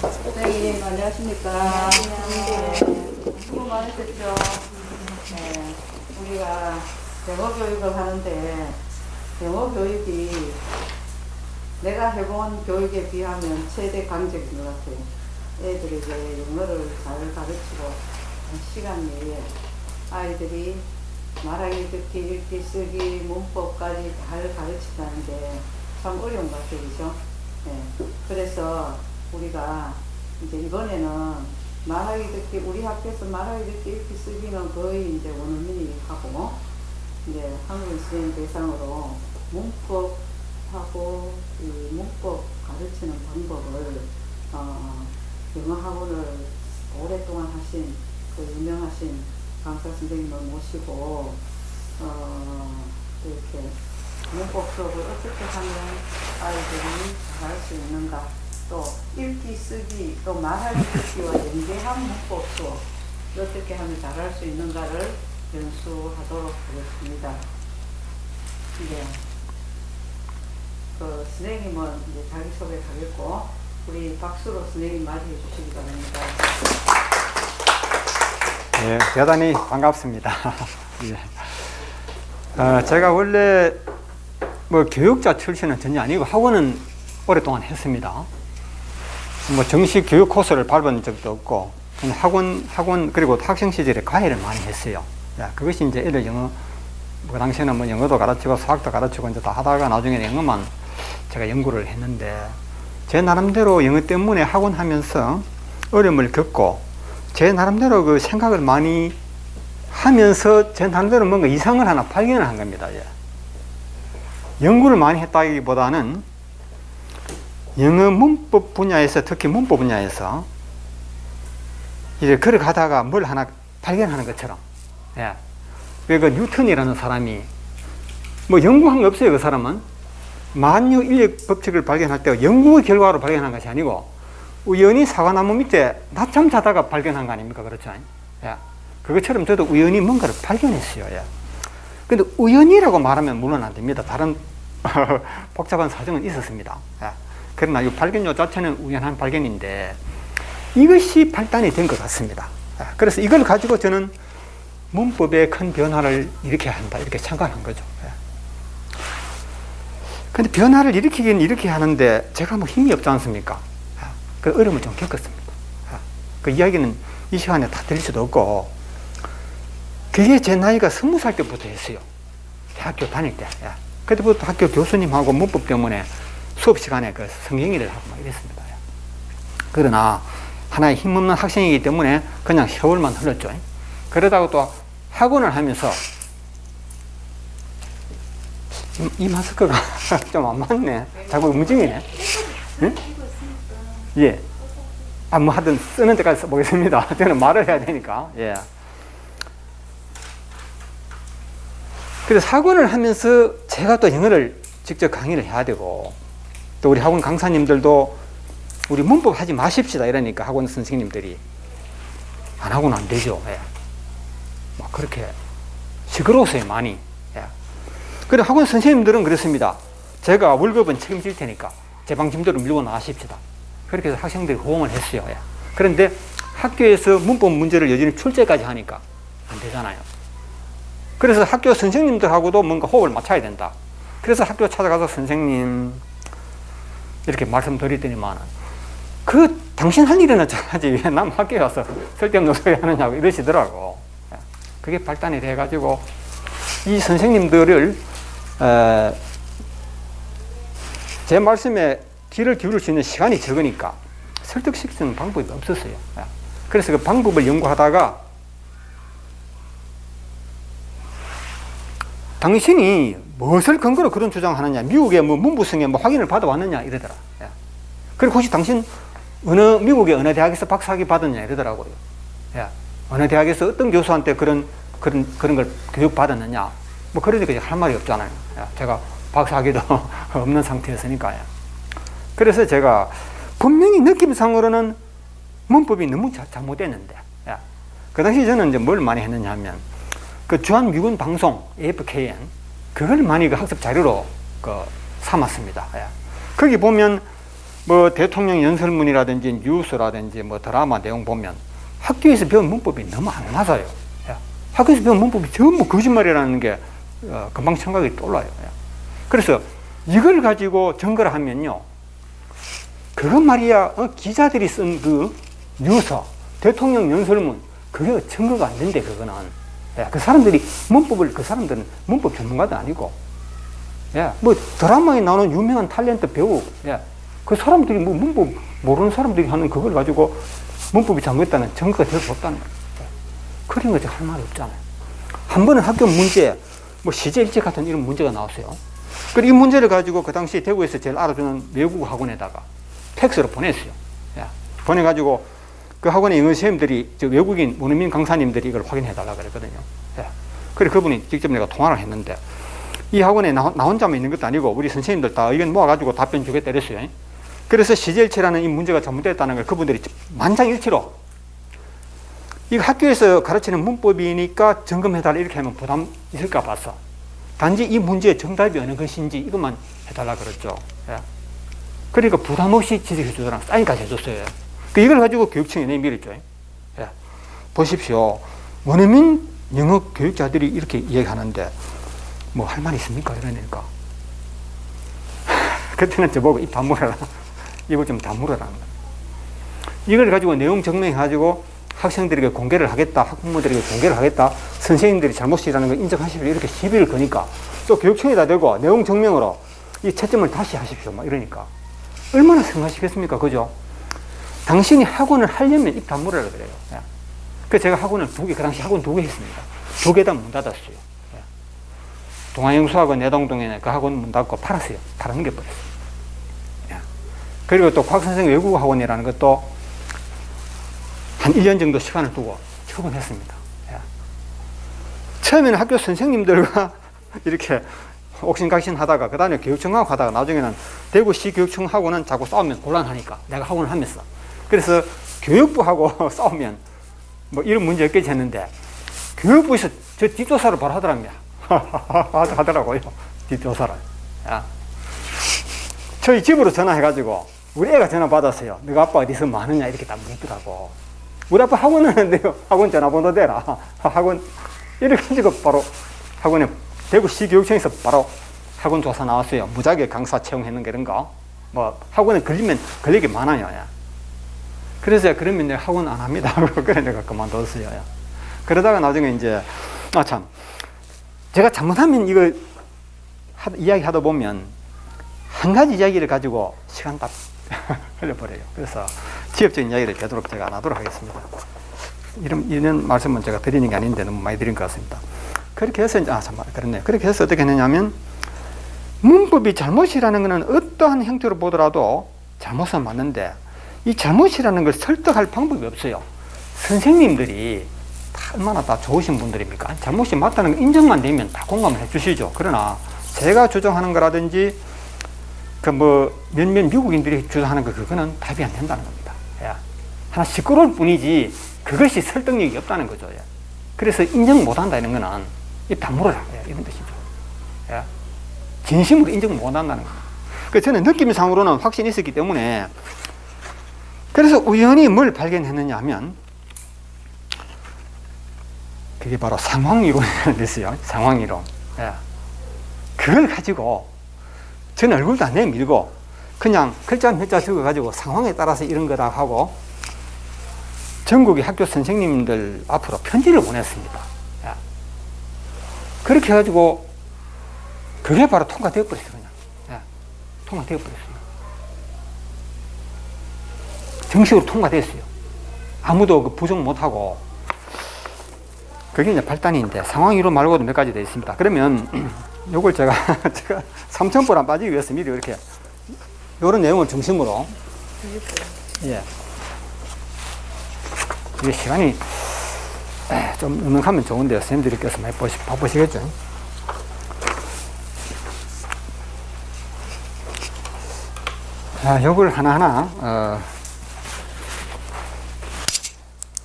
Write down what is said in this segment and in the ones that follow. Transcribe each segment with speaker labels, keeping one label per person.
Speaker 1: 선생님 안녕하십니까? 네, 수고 많으셨죠? 네, 우리가 영어 교육을 하는데 영어 교육이 내가 해본 교육에 비하면 최대 강적인 것 같아요. 애들에게 영어를 잘 가르치고 한 시간 내에 아이들이 말하기, 듣기, 읽기, 쓰기, 문법까지 잘 가르친다는데 참 어려운 것 같아요. 그죠? 네. 그래서 우리가 이제 이번에는 말하기, 듣기, 우리 학교에서 말하기, 듣기, 읽기, 쓰기는 거의 이제 원어민이 하고, 이제 한국 선생님 대상으로 문법하고 이 문법 가르치는 방법을, 영어 학원을 오랫동안 하신 그 유명하신 강사 선생님을 모시고, 이렇게 문법 수업을 어떻게 하면 아이들이 잘할 수 있는가, 또 읽기, 쓰기, 또 말하기, 듣기와 연계한 문법 수업 어떻게 하면 잘할 수 있는가를 연수하도록 하겠습니다. 이제 그 선생님은 이제 자기소개 하겠고, 우리 박수로 선생님 맞이해 주시기 바랍니다.
Speaker 2: 예, 대단히 반갑습니다. 예. 제가 원래 뭐 교육자 출신은 전혀 아니고 학원은 오랫동안 했습니다. 뭐 정식 교육 코스를 밟은 적도 없고 학원 그리고 학생 시절에 과외를 많이 했어요. 예, 그것이 이제 애들 영어, 그 당시에는 뭐 영어도 가르치고 수학도 가르치고 이제 다 하다가 나중에 영어만 제가 연구를 했는데, 제 나름대로 영어 때문에 학원 하면서 어려움을 겪고 제 나름대로 그 생각을 많이 하면서 제 나름대로 뭔가 이상을 하나 발견을 한 겁니다. 예. 연구를 많이 했다기보다는 영어 문법 분야에서, 특히 문법 분야에서 이제 걸어가다가 뭘 하나 발견하는 것처럼. 예. 그 뉴턴이라는 사람이 뭐 연구한 거 없어요. 그 사람은 만유 인력 법칙을 발견할 때 연구의 결과로 발견한 것이 아니고 우연히 사과나무 밑에 낮잠 자다가 발견한 거 아닙니까? 그렇죠? 예. 그것처럼 저도 우연히 뭔가를 발견했어요. 예. 근데 우연이라고 말하면 물론 안 됩니다. 다른 복잡한 사정은 있었습니다. 예. 그러나 이 발견요 자체는 우연한 발견인데 이것이 발단이 된 것 같습니다. 예. 그래서 이걸 가지고 저는 문법에 큰 변화를 일으켜야 한다, 이렇게 생각한 거죠. 예. 근데 변화를 일으키긴 이렇게 하는데 제가 뭐 힘이 없지 않습니까? 예. 그 어려움을 좀 겪었습니다. 예. 그 이야기는 이 시간에 다 드릴 수도 없고, 그게 제 나이가 20살 때부터 했어요. 대학교 다닐 때. 예. 그때부터 학교 교수님하고 문법 때문에 수업 시간에 그 성경일을 하고 막 이랬습니다. 예. 그러나 하나의 힘없는 학생이기 때문에 그냥 세월만 흘렀죠. 그러다가 또 학원을 하면서 이 마스크가 좀 안 맞네. 자꾸 움직이네. 응? 예. 뭐 하든 쓰는 데까지 써보겠습니다. 저는 말을 해야 되니까. 예. 그래서 학원을 하면서 제가 또 영어를 직접 강의를 해야 되고, 또 우리 학원 강사님들도 우리 문법 하지 마십시다 이러니까 학원 선생님들이 안 하고는 안 되죠. 예. 막 그렇게 시끄러웠어요, 많이. 예. 그리고 학원 선생님들은 그렇습니다. 제가 월급은 책임질 테니까 제 방침대로 밀고 나가십시다. 그렇게 해서 학생들이 호응을 했어요. 예. 그런데 학교에서 문법 문제를 여전히 출제까지 하니까 안 되잖아요. 그래서 학교 선생님들하고도 뭔가 호흡을 맞춰야 된다. 그래서 학교 찾아가서 선생님 이렇게 말씀드리더니만, 그 당신 할 일이나 잘하지 왜 남 학교에 와서 쓸데없는 소리 하느냐고 이러시더라고. 그게 발단이 돼가지고 이 선생님들을 제 말씀에 귀를 기울일 수 있는 시간이 적으니까 설득시키는 방법이 없었어요. 그래서 그 방법을 연구하다가 당신이 무엇을 근거로 그런 주장하느냐, 미국의 뭐 문부성에 뭐 확인을 받아왔느냐 이러더라. 그리고 혹시 당신 미국의 어느 대학에서 박사학위 받았냐 이러더라고요. 어느 대학에서 어떤 교수한테 그런 걸 교육 받았느냐, 뭐 그러니까 할 말이 없잖아요. 제가 박사학위도 없는 상태였으니까. 그래서 제가 분명히 느낌상으로는 문법이 너무 잘못됐는데, 그 당시 저는 이제 뭘 많이 했느냐 하면 그 주한미군 방송 AFKN 그걸 많이 그 학습 자료로 그 삼았습니다. 거기 보면 뭐 대통령 연설문이라든지 뉴스라든지 뭐 드라마 내용 보면 학교에서 배운 문법이 너무 안 맞아요. 예. 학교에서 배운 문법이 전부 거짓말이라는 게 금방 생각이 떠올라요. 예. 그래서 이걸 가지고 증거를 하면요, 그건 말이야 기자들이 쓴 그 뉴스, 대통령 연설문, 그게 증거가 안 된대. 그거는 예. 그 사람들이 문법을, 그 사람들은 문법 전문가도 아니고, 예. 뭐 드라마에 나오는 유명한 탤런트 배우, 예. 그 사람들이 뭐 문법 모르는 사람들이 하는 그걸 가지고 문법이 잘못됐다는 증거가 될 수 없다는 거예요. 그런 거지 할 말이 없잖아요. 한 번은 학교 문제, 뭐 시제일제 같은 이런 문제가 나왔어요. 그리고 이 문제를 가지고 그 당시 대구에서 제일 알아주는 외국 학원에다가 팩스로 보냈어요. 예. 보내가지고 그 학원의 영어 선생님들이, 저 외국인 원어민 강사님들이 이걸 확인해 달라고 그랬거든요. 예. 그래서 그분이 직접 내가 통화를 했는데, 이 학원에 나 혼자만 있는 것도 아니고 우리 선생님들 다 의견 모아가지고 답변 주겠다 이랬어요. 그래서 시제일체라는 이 문제가 잘못됐다는 걸 그분들이 만장일치로, 이 학교에서 가르치는 문법이니까 점검해달라 이렇게 하면 부담 있을까 봐서 단지 이 문제의 정답이 어느 것인지 이것만 해달라 그랬죠. 예. 그러니까 부담 없이 지적해 주더라. 사인까지 해줬어요. 이걸 가지고 교육청에 내밀었죠. 예. 보십시오. 원어민 영어 교육자들이 이렇게 이야기하는데 뭐 할 말 있습니까? 이러니까 그때는 저보고 입 다물어라. 이걸 좀 다물어라. 이걸 가지고 내용 증명해가지고 학생들에게 공개를 하겠다, 학부모들에게 공개를 하겠다, 선생님들이 잘못이라는 걸 인정하시고 이렇게 시비를 거니까 또 교육청에다 대고 내용 증명으로 이 채점을 다시 하십시오. 막 이러니까 얼마나 생각하시겠습니까? 그죠? 당신이 학원을 하려면 입 다물어라 그래요. 예. 그래서 제가 학원을 그 당시 학원 2개 했습니다. 2개 다 문 닫았어요. 예. 동아영수학원 내동동에 그 학원 문 닫고 팔았어요. 팔아넘겨버렸어요. 예. 그리고 또 곽선생 외국어학원이라는 것도 한 1년 정도 시간을 두고 처분했습니다. 예. 처음에는 학교 선생님들과 이렇게 옥신각신 하다가 그 다음에 교육청하고 하다가 나중에는 대구시 교육청하고는 자꾸 싸우면 곤란하니까 내가 학원을 하면서, 그래서 교육부하고 싸우면 뭐 이런 문제 없겠지 했는데 교육부에서 저 뒷조사를 바로 하더랍니다. 하더라고요. 뒷조사를. 야. 저희 집으로 전화해가지고 우리 애가 전화 받았어요. 너가 아빠 어디서 뭐 하느냐 이렇게 딱 묻더라고. 우리 아빠 학원 하는데요. 학원 전화번호 대라. 학원 이렇게 가지고 바로 학원에 대구시 교육청에서 바로 학원 조사 나왔어요. 무자격 강사 채용했는 게 이런 거. 뭐 학원에 걸리면 걸리기 많아요. 야. 그래서 그러면 내가 학원 안 합니다. 그래 내가 그만뒀어요. 야. 그러다가 나중에 이제 참 제가 잘못하면 이거 이야기하다 보면 한 가지 이야기를 가지고 시간 딱 흘려버려요. 그래서 지역적인 이야기를 되도록 제가 안 하도록 하겠습니다. 이런 말씀은 제가 드리는 게 아닌데 너무 많이 드린 것 같습니다. 그렇게 해서 이제 참 그렇네요. 그렇게 해서 어떻게 했느냐면 문법이 잘못이라는 것은 어떠한 형태로 보더라도 잘못은 맞는데 이 잘못이라는 걸 설득할 방법이 없어요. 선생님들이 다 얼마나 다 좋으신 분들입니까? 잘못이 맞다는 거 인정만 되면 다 공감을 해 주시죠. 그러나 제가 주장하는 거라든지 그 뭐 몇몇 미국인들이 주장하는 거 그거는 답이 안 된다는 겁니다. 예. 하나 시끄러울 뿐이지 그것이 설득력이 없다는 거죠. 예. 그래서 인정 못 한다 이런 거는 입 다물어라 이런 뜻이죠. 예. 진심으로 인정 못 한다는 겁니다. 그래서 저는 느낌상으로는 확신이 있었기 때문에, 그래서 우연히 뭘 발견했느냐 하면 그게 바로 상황이론이라는 있어요. 상황이론. 예. 그걸 가지고 저는 얼굴도 안 내밀고 그냥 글자 몇 자 적어가지고 상황에 따라서 이런 거다 하고 전국의 학교 선생님들 앞으로 편지를 보냈습니다. 예. 그렇게 해가지고 그게 바로 통과되어 버렸어요. 그냥. 예. 통과되어 버렸어요. 정식으로 통과됐어요. 아무도 그 부정 못하고. 그게 이제 발단인데 상황이론 말고도 몇 가지 되어 있습니다. 그러면 요걸 제가 삼천포를 안 빠지기 위해서 미리 이렇게 요런 내용을 중심으로, 예. 이게 시간이 좀 넉넉하면 좋은데요. 선생님들께서 많이 바쁘시겠죠. 자, 요걸 하나하나,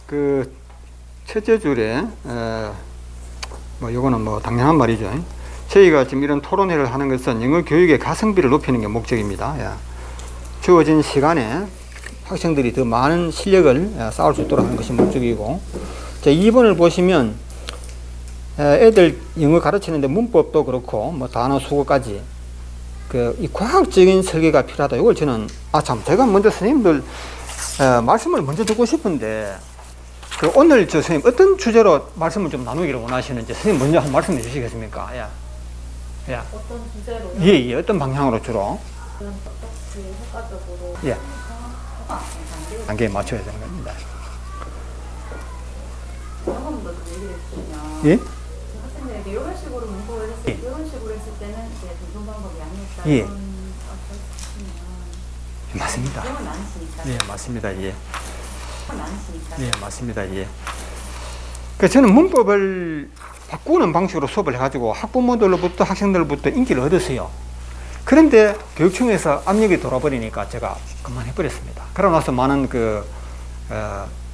Speaker 2: 그, 첫째 줄에, 뭐, 요거는 뭐, 당연한 말이죠. 저희가 지금 이런 토론회를 하는 것은 영어 교육의 가성비를 높이는 게 목적입니다. 예. 주어진 시간에 학생들이 더 많은 실력을 쌓을 수 있도록 하는 것이 목적이고, 자, 2번을 보시면 애들 영어 가르치는데 문법도 그렇고 뭐 단어 수거까지 이 과학적인 설계가 필요하다. 이걸 저는 제가 먼저 선생님들 말씀을 먼저 듣고 싶은데 오늘 저 선생님 어떤 주제로 말씀을 좀 나누기를 원하시는지 선생님 먼저 한 말씀해 주시겠습니까? 예. 예.
Speaker 3: 어떤 주제로요?
Speaker 2: 예, 예. 어떤 방향으로 주로?
Speaker 3: 어떻게 효과적으로
Speaker 2: 예. 단계에 맞춰야 되는 겁니다.
Speaker 1: 조금 더 얘기해 주시면
Speaker 2: 예?
Speaker 3: 학생들에게 이런 식으로 문법을 했을 때 이런 식으로 했을 때는 이제 공통 방법이 아니었다.
Speaker 2: 예.
Speaker 3: 이런 어떤
Speaker 2: 맞습니다.
Speaker 1: 경험이 많으시니까.
Speaker 2: 예, 맞습니다. 예.
Speaker 1: 많으시니까.
Speaker 2: 예, 맞습니다. 예. 저는 문법을 바꾸는 방식으로 수업을 해가지고 학부모들로부터 학생들로부터 인기를 얻었어요. 그런데 교육청에서 압력이 돌아버리니까 제가 그만해버렸습니다. 그러고 나서 많은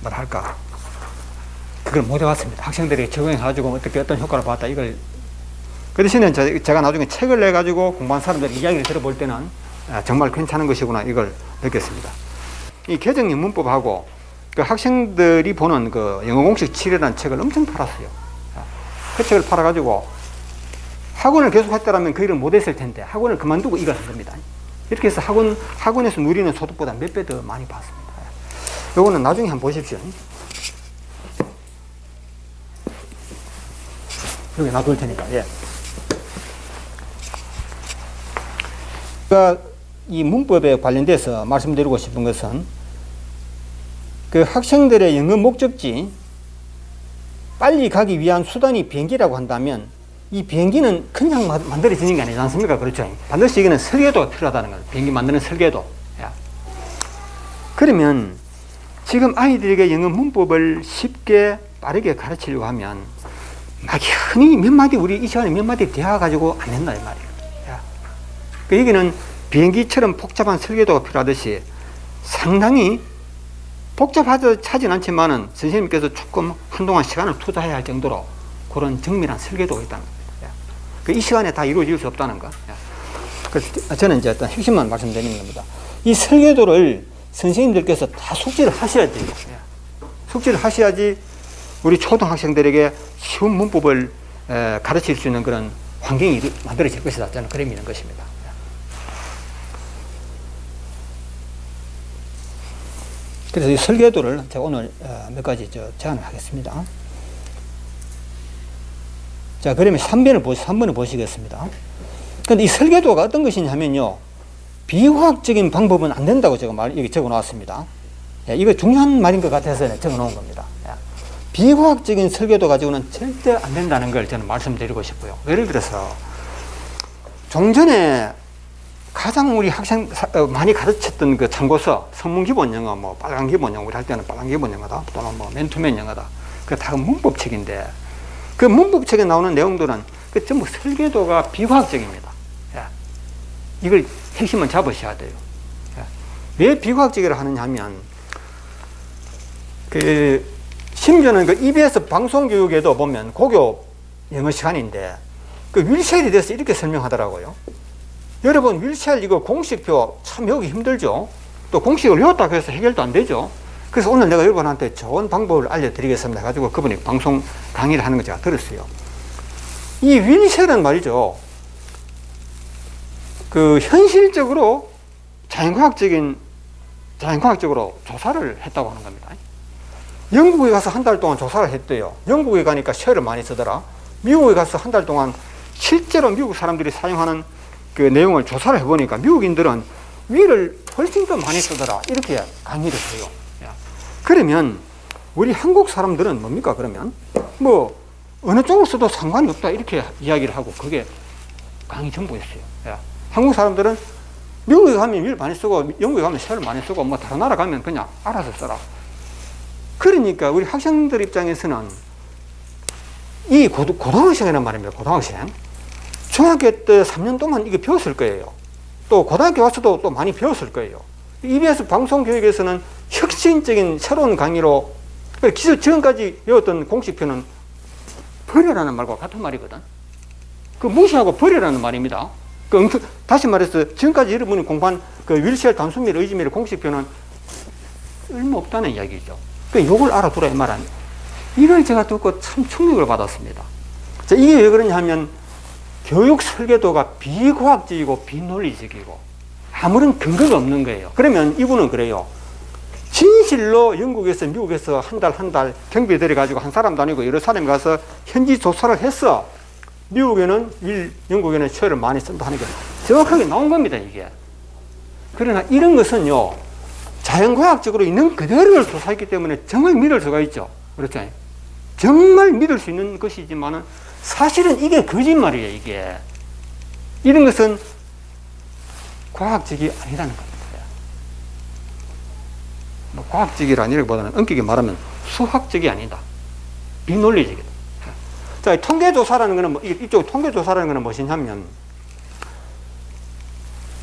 Speaker 2: 뭐랄까, 그걸 못 해봤습니다. 학생들이 적용해가지고 어떤 효과를 봤다. 그 대신에 제가 나중에 책을 내가지고 공부한 사람들 이야기를 들어볼 때는 정말 괜찮은 것이구나. 이걸 느꼈습니다. 이 개정형 문법하고 학생들이 보는 영어 공식 7이라는 책을 엄청 팔았어요. 그 책을 팔아가지고 학원을 계속 했더라면 그 일을 못했을 텐데 학원을 그만두고 이걸 한 겁니다. 이렇게 해서 학원에서 누리는 소득보다 몇 배 더 많이 받습니다. 요거는 나중에 한번 보십시오. 여기 놔둘 테니까. 예. 이 문법에 관련돼서 말씀드리고 싶은 것은 학생들의 영어 목적지 빨리 가기 위한 수단이 비행기라고 한다면 이 비행기는 그냥 만들어지는 게 아니지 않습니까? 그렇죠. 반드시 이거는 설계도가 필요하다는 거예요. 비행기 만드는 설계도. 그러면 지금 아이들에게 영어 문법을 쉽게 빠르게 가르치려고 하면 막 흔히 몇 마디 우리 이 시간에 몇 마디 대화 가지고 안 된다 이 말이에요. 여기는 비행기처럼 복잡한 설계도가 필요하듯이 상당히 복잡하지는 않지만은 선생님께서 조금 한동안 시간을 투자해야 할 정도로 그런 정밀한 설계도가 있다는 겁니다. 이 시간에 다 이루어질 수 없다는 거. 그래서 저는 이제 어떤 핵심만 말씀드리는 겁니다. 이 설계도를 선생님들께서 다 숙지를 하셔야 돼요. 숙지를 하셔야지 우리 초등학생들에게 쉬운 문법을 가르칠 수 있는 그런 환경이 만들어질 것이다. 저는 그래 믿는 것입니다. 그래서 이 설계도를 제가 오늘 몇 가지 제안을 하겠습니다. 자, 그러면 3번을 보시겠습니다. 근데 이 설계도가 어떤 것이냐면요. 비과학적인 방법은 안 된다고 제가 여기 적어 놓았습니다. 이거 중요한 말인 것 같아서 적어 놓은 겁니다. 비과학적인 설계도 가지고는 절대 안 된다는 걸 저는 말씀드리고 싶고요. 예를 들어서 종전에 가장 우리 학생 많이 가르쳤던 그 참고서 성문 기본 영어, 뭐 빨간 기본 영어, 우리 할 때는 빨간 기본 영어다, 또는 뭐 맨투맨 영어다. 그 다 문법책인데 그 문법책에 나오는 내용들은 전부 설계도가 비과학적입니다. 이걸 핵심은 잡으셔야 돼요. 왜 비과학적이라 하느냐 하면 심지어는 EBS 방송교육에도 보면 고교 영어 시간인데 윌쉘이 돼서 이렇게 설명하더라고요. 여러분 윌쉘 이거 공식표 참 외우기 힘들죠. 또 공식을 외웠다고 해서 해결도 안 되죠. 그래서 오늘 내가 여러분한테 좋은 방법을 알려드리겠습니다 해가지고 그분이 방송 강의를 하는 거 제가 들었어요. 이 윌쉘은 말이죠. 현실적으로 자연과학적으로 조사를 했다고 하는 겁니다. 영국에 가서 한 달 동안 조사를 했대요. 영국에 가니까 쉘을 많이 쓰더라. 미국에 가서 한 달 동안 실제로 미국 사람들이 사용하는 그 내용을 조사를 해보니까 미국인들은 위를 훨씬 더 많이 쓰더라. 이렇게 강의를 해요. 그러면 우리 한국 사람들은 뭡니까? 그러면 뭐 어느 쪽을 써도 상관이 없다. 이렇게 이야기를 하고 그게 강의 전부였어요. 한국 사람들은 미국에 가면 위를 많이 쓰고 영국에 가면 쉘을 많이 쓰고 뭐 다른 나라 가면 그냥 알아서 써라. 그러니까 우리 학생들 입장에서는 이 고등학생이란 말입니다. 고등학생. 중학교 때 3년 동안 이게 배웠을 거예요. 또 고등학교 와서도 또 많이 배웠을 거예요. EBS 방송교육에서는 혁신적인 새로운 강의로 지금까지 배웠던 공식표는 버려라는 말과 같은 말이거든. 무시하고 버려라는 말입니다. 다시 말해서 지금까지 여러분이 공부한 그 윌셀 단순밀, 의지밀의 공식표는 얼마 없다는 이야기죠. 그러니까 이걸 알아두라 이 말 아니에요. 이걸 제가 듣고 참 충격을 받았습니다. 자, 이게 왜 그러냐 하면 교육 설계도가 비과학적이고 비논리적이고 아무런 근거가 없는 거예요. 그러면 이분은 그래요. 진실로 영국에서 미국에서 한 달 경비에 들여가지고 한 사람도 아니고 여러 사람이 가서 현지 조사를 했어. 미국에는 영국에는 쇠를 많이 쓴다 하는 게 정확하게 나온 겁니다, 이게. 그러나 이런 것은요, 자연과학적으로 있는 그대로를 조사했기 때문에 정말 믿을 수가 있죠. 그렇죠? 정말 믿을 수 있는 것이지만은 사실은 이게 거짓말이에요, 이게. 이런 것은 과학적이 아니라는 겁니다. 뭐 과학적이라기보다는 엄격히 말하면 수학적이 아니다. 비논리적이다. 자, 통계조사라는 거는, 이쪽 통계조사라는 거는 무엇이냐면,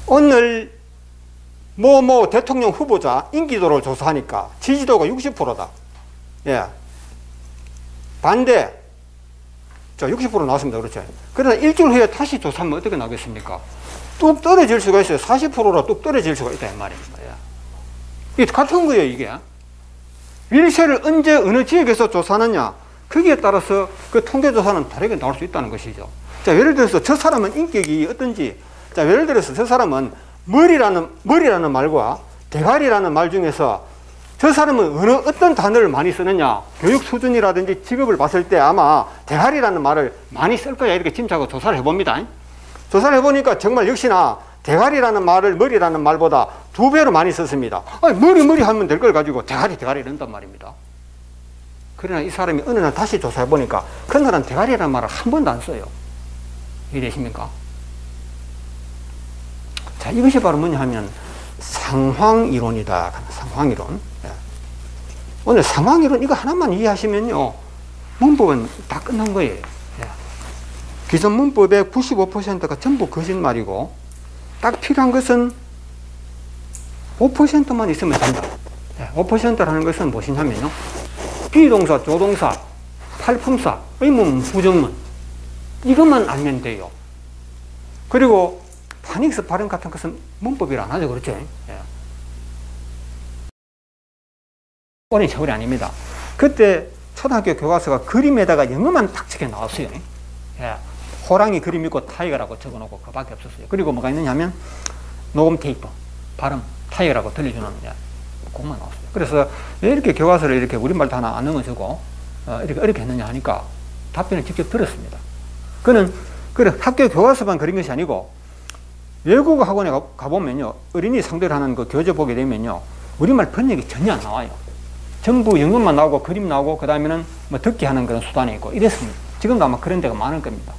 Speaker 2: 오늘 뭐 대통령 후보자 인기도를 조사하니까 지지도가 60%다. 예. 반대. 자, 60% 나왔습니다. 그렇죠. 그러나 일주일 후에 다시 조사하면 어떻게 나오겠습니까? 뚝 떨어질 수가 있어요. 40%라 뚝 떨어질 수가 있다. 이 말입니다. 예. 이게 같은 거예요, 이게. 윌셀을 언제 어느 지역에서 조사하느냐. 거기에 따라서 그 통계조사는 다르게 나올 수 있다는 것이죠. 자, 예를 들어서 저 사람은 인격이 어떤지. 자, 예를 들어서 저 사람은 머리라는 말과 대가리라는 말 중에서 저 사람은 어떤 단어를 많이 쓰느냐. 교육 수준이라든지 직업을 봤을 때 아마 대가리라는 말을 많이 쓸 거야. 이렇게 짐작하고 조사를 해봅니다. 조사를 해보니까 정말 역시나 대가리라는 말을 머리라는 말보다 2배로 많이 썼습니다. 아니, 머리 하면 될 걸 가지고 대가리 이런단 말입니다. 그러나 이 사람이 어느 날 다시 조사해보니까 그날은 대가리라는 말을 한 번도 안 써요. 이해되십니까? 자, 이것이 바로 뭐냐 하면 상황이론이다. 상황이론. 예. 오늘 상황이론 이거 하나만 이해하시면요, 문법은 다 끝난 거예요. 예. 기존 문법의 95%가 전부 거짓말이고 딱 필요한 것은 5%만 있으면 된다. 예. 5%라는 것은 무엇이냐면요, 비동사, 조동사, 팔품사, 의문, 부정문 이것만 알면 돼요. 그리고 파닉스 발음 같은 것은 문법이라 안 하죠. 그렇죠? 예. 어린 세월이 아닙니다. 그때 초등학교 교과서가 그림에다가 영어만 딱 적혀 나왔어요. 예. 호랑이 그림 있고 타이거라고 적어놓고 그밖에 없었어요. 그리고 뭐가 있느냐 하면 녹음 테이프, 발음, 타이거라고 들려주는, 예. 그것만 나왔어요. 그래서 왜 이렇게 교과서를 이렇게 우리말도 하나 안 넣어주고 이렇게 어렵게 했느냐 하니까 답변을 직접 들었습니다. 그는 학교 교과서만 그린 것이 아니고 외국어 학원에 가보면요, 어린이 상대로 하는 그 교재 보게 되면요, 우리말 번역이 전혀 안 나와요. 전부 영어만 나오고 그림 나오고 그 다음에는 뭐 듣기 하는 그런 수단이 있고 이랬습니다. 지금도 아마 그런 데가 많을 겁니다.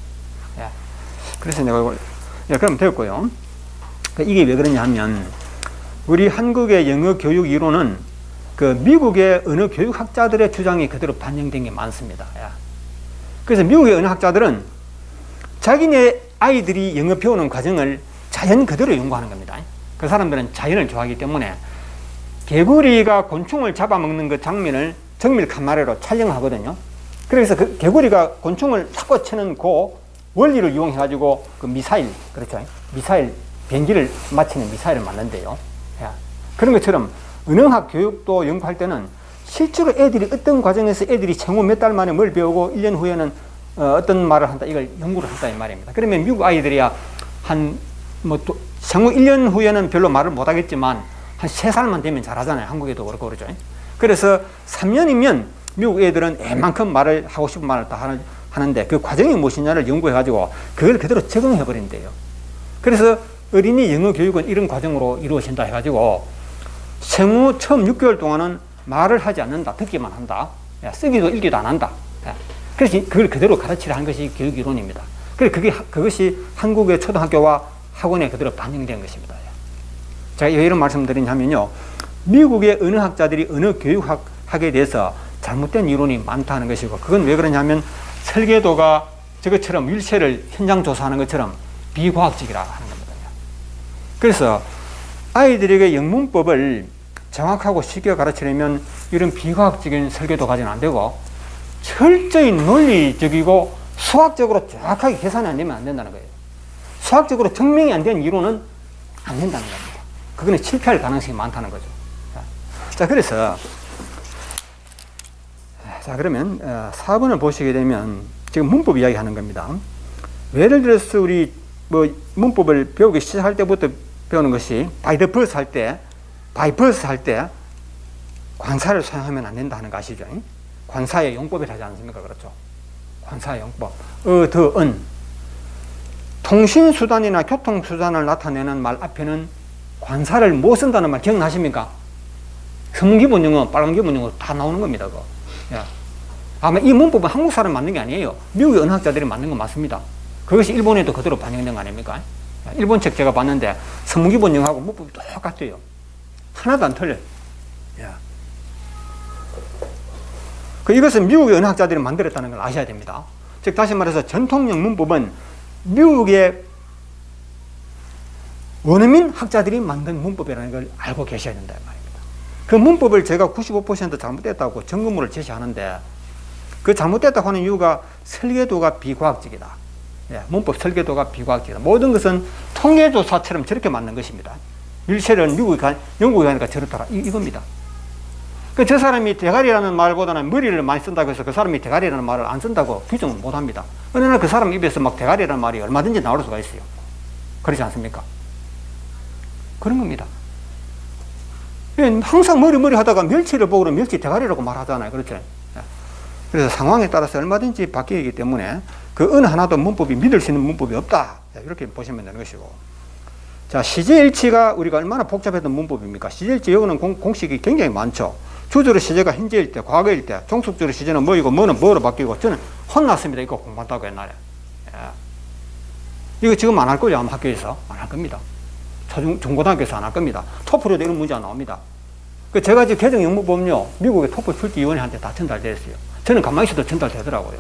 Speaker 2: 예. 그래서 내가 이걸, 예, 그럼 되었고요. 이게 왜 그러냐 하면 우리 한국의 영어 교육 이론은 그 미국의 언어 교육학자들의 주장이 그대로 반영된 게 많습니다. 예. 그래서 미국의 언어학자들은 자기네 아이들이 영어 배우는 과정을 자연 그대로 연구하는 겁니다. 그 사람들은 자연을 좋아하기 때문에 개구리가 곤충을 잡아먹는 그 장면을 정밀 카메라로 촬영하거든요. 그래서 그 개구리가 곤충을 탁 치는 그 원리를 이용해가지고 그 미사일, 그렇죠? 미사일, 비행기를 마치는 미사일을 만든대요. 그런 것처럼 언어학 교육도 연구할 때는 실제로 애들이 어떤 과정에서 애들이 생후 몇 달 만에 뭘 배우고 1년 후에는 어떤 말을 한다, 이걸 연구를 한다 이 말입니다. 그러면 미국 아이들이야 생후 1년 후에는 별로 말을 못하겠지만 한 3살만 되면 잘하잖아요. 한국에도 그렇고 그러죠. 그래서 3년이면 미국 애들은 애만큼 말을 하고 싶은 말을 다 하는데 그 과정이 무엇이냐를 연구해가지고 그걸 그대로 적응해버린대요. 그래서 어린이 영어 교육은 이런 과정으로 이루어진다 해가지고 생후 처음 6개월 동안은 말을 하지 않는다. 듣기만 한다. 쓰기도 읽기도 안 한다. 그래서 그걸 그대로 가르치려 한 것이 교육 이론입니다. 그것이 한국의 초등학교와 학원에 그대로 반영된 것입니다. 제가 왜 이런 말씀을 드리냐면요, 미국의 언어학자들이 언어 교육학에 대해서 잘못된 이론이 많다는 것이고, 그건 왜 그러냐면 설계도가 저것처럼 윌셀을 현장 조사하는 것처럼 비과학적이라 하는 겁니다. 그래서 아이들에게 영문법을 정확하고 쉽게 가르치려면 이런 비과학적인 설계도 가지는 안 되고 철저히 논리적이고 수학적으로 정확하게 계산이 안 되면 안 된다는 거예요. 수학적으로 증명이 안 된 이론은 안 된다는 겁니다. 그거는 실패할 가능성이 많다는 거죠. 자, 그래서 자, 그러면 4번을 보시게 되면 지금 문법 이야기하는 겁니다. 예를 들어서 우리 뭐 문법을 배우기 시작할 때부터 배우는 것이 by the verse 할 때 관사를 사용하면 안 된다 하는 거 아시죠? 관사의 용법이라 하지 않습니까? 그렇죠? 관사의 용법. 더, 은. 통신수단이나 교통수단을 나타내는 말 앞에는 관사를 못 쓴다는 말 기억나십니까? 서문기본영어, 빨간기본영어 다 나오는 겁니다. 그거. 예. 아마 이 문법은 한국 사람 만든 게 아니에요. 미국의 언어학자들이 만든 건 맞습니다. 그것이 일본에도 그대로 반영된 거 아닙니까? 일본 책 제가 봤는데 서문기본영어하고 문법이 똑같아요. 하나도 안 틀려요. 예. 이것은 미국의 언어학자들이 만들었다는 걸 아셔야 됩니다. 즉 다시 말해서 전통형 문법은 미국의 원어민 학자들이 만든 문법이라는 걸 알고 계셔야 된다 말입니다. 그 문법을 제가 95% 잘못됐다고 점검물을 제시하는데 그 잘못됐다고 하는 이유가 설계도가 비과학적이다. 예, 문법 설계도가 비과학적이다. 모든 것은 통계조사처럼 저렇게 만든 것입니다. 밀쉘은 영국에 가니까 저렇더라. 이겁니다. 저 사람이 대가리라는 말보다는 머리를 많이 쓴다고 해서 그 사람이 대가리라는 말을 안 쓴다고 규정을 못 합니다. 어느 날 그 사람 입에서 막 대가리라는 말이 얼마든지 나올 수가 있어요. 그렇지 않습니까? 그런 겁니다. 항상 머리 하다가 멸치를 보고 멸치 대가리라고 말하잖아요. 그렇죠? 그래서 상황에 따라서 얼마든지 바뀌기 때문에 그 어느 하나도 문법이 믿을 수 있는 문법이 없다. 이렇게 보시면 되는 것이고. 자, 시제일치가 우리가 얼마나 복잡했던 문법입니까? 시제일치 여기는 공식이 굉장히 많죠. 주저로 시제가 현재일 때, 과거일 때, 종속주로 시제는 뭐이고 뭐는 뭐로 바뀌고 저는 혼났습니다. 이거 공부한다고 옛날에. 예. 이거 지금 안 할 거죠. 아마 학교에서 안 할 겁니다. 중고등학교에서 안 할 겁니다. 토플에도 이런 문제가 나옵니다. 제가 지금 개정 영문 보면요, 미국의 토플 출제위원회한테 다 전달됐어요. 저는 가만히 있어도 전달되더라고요.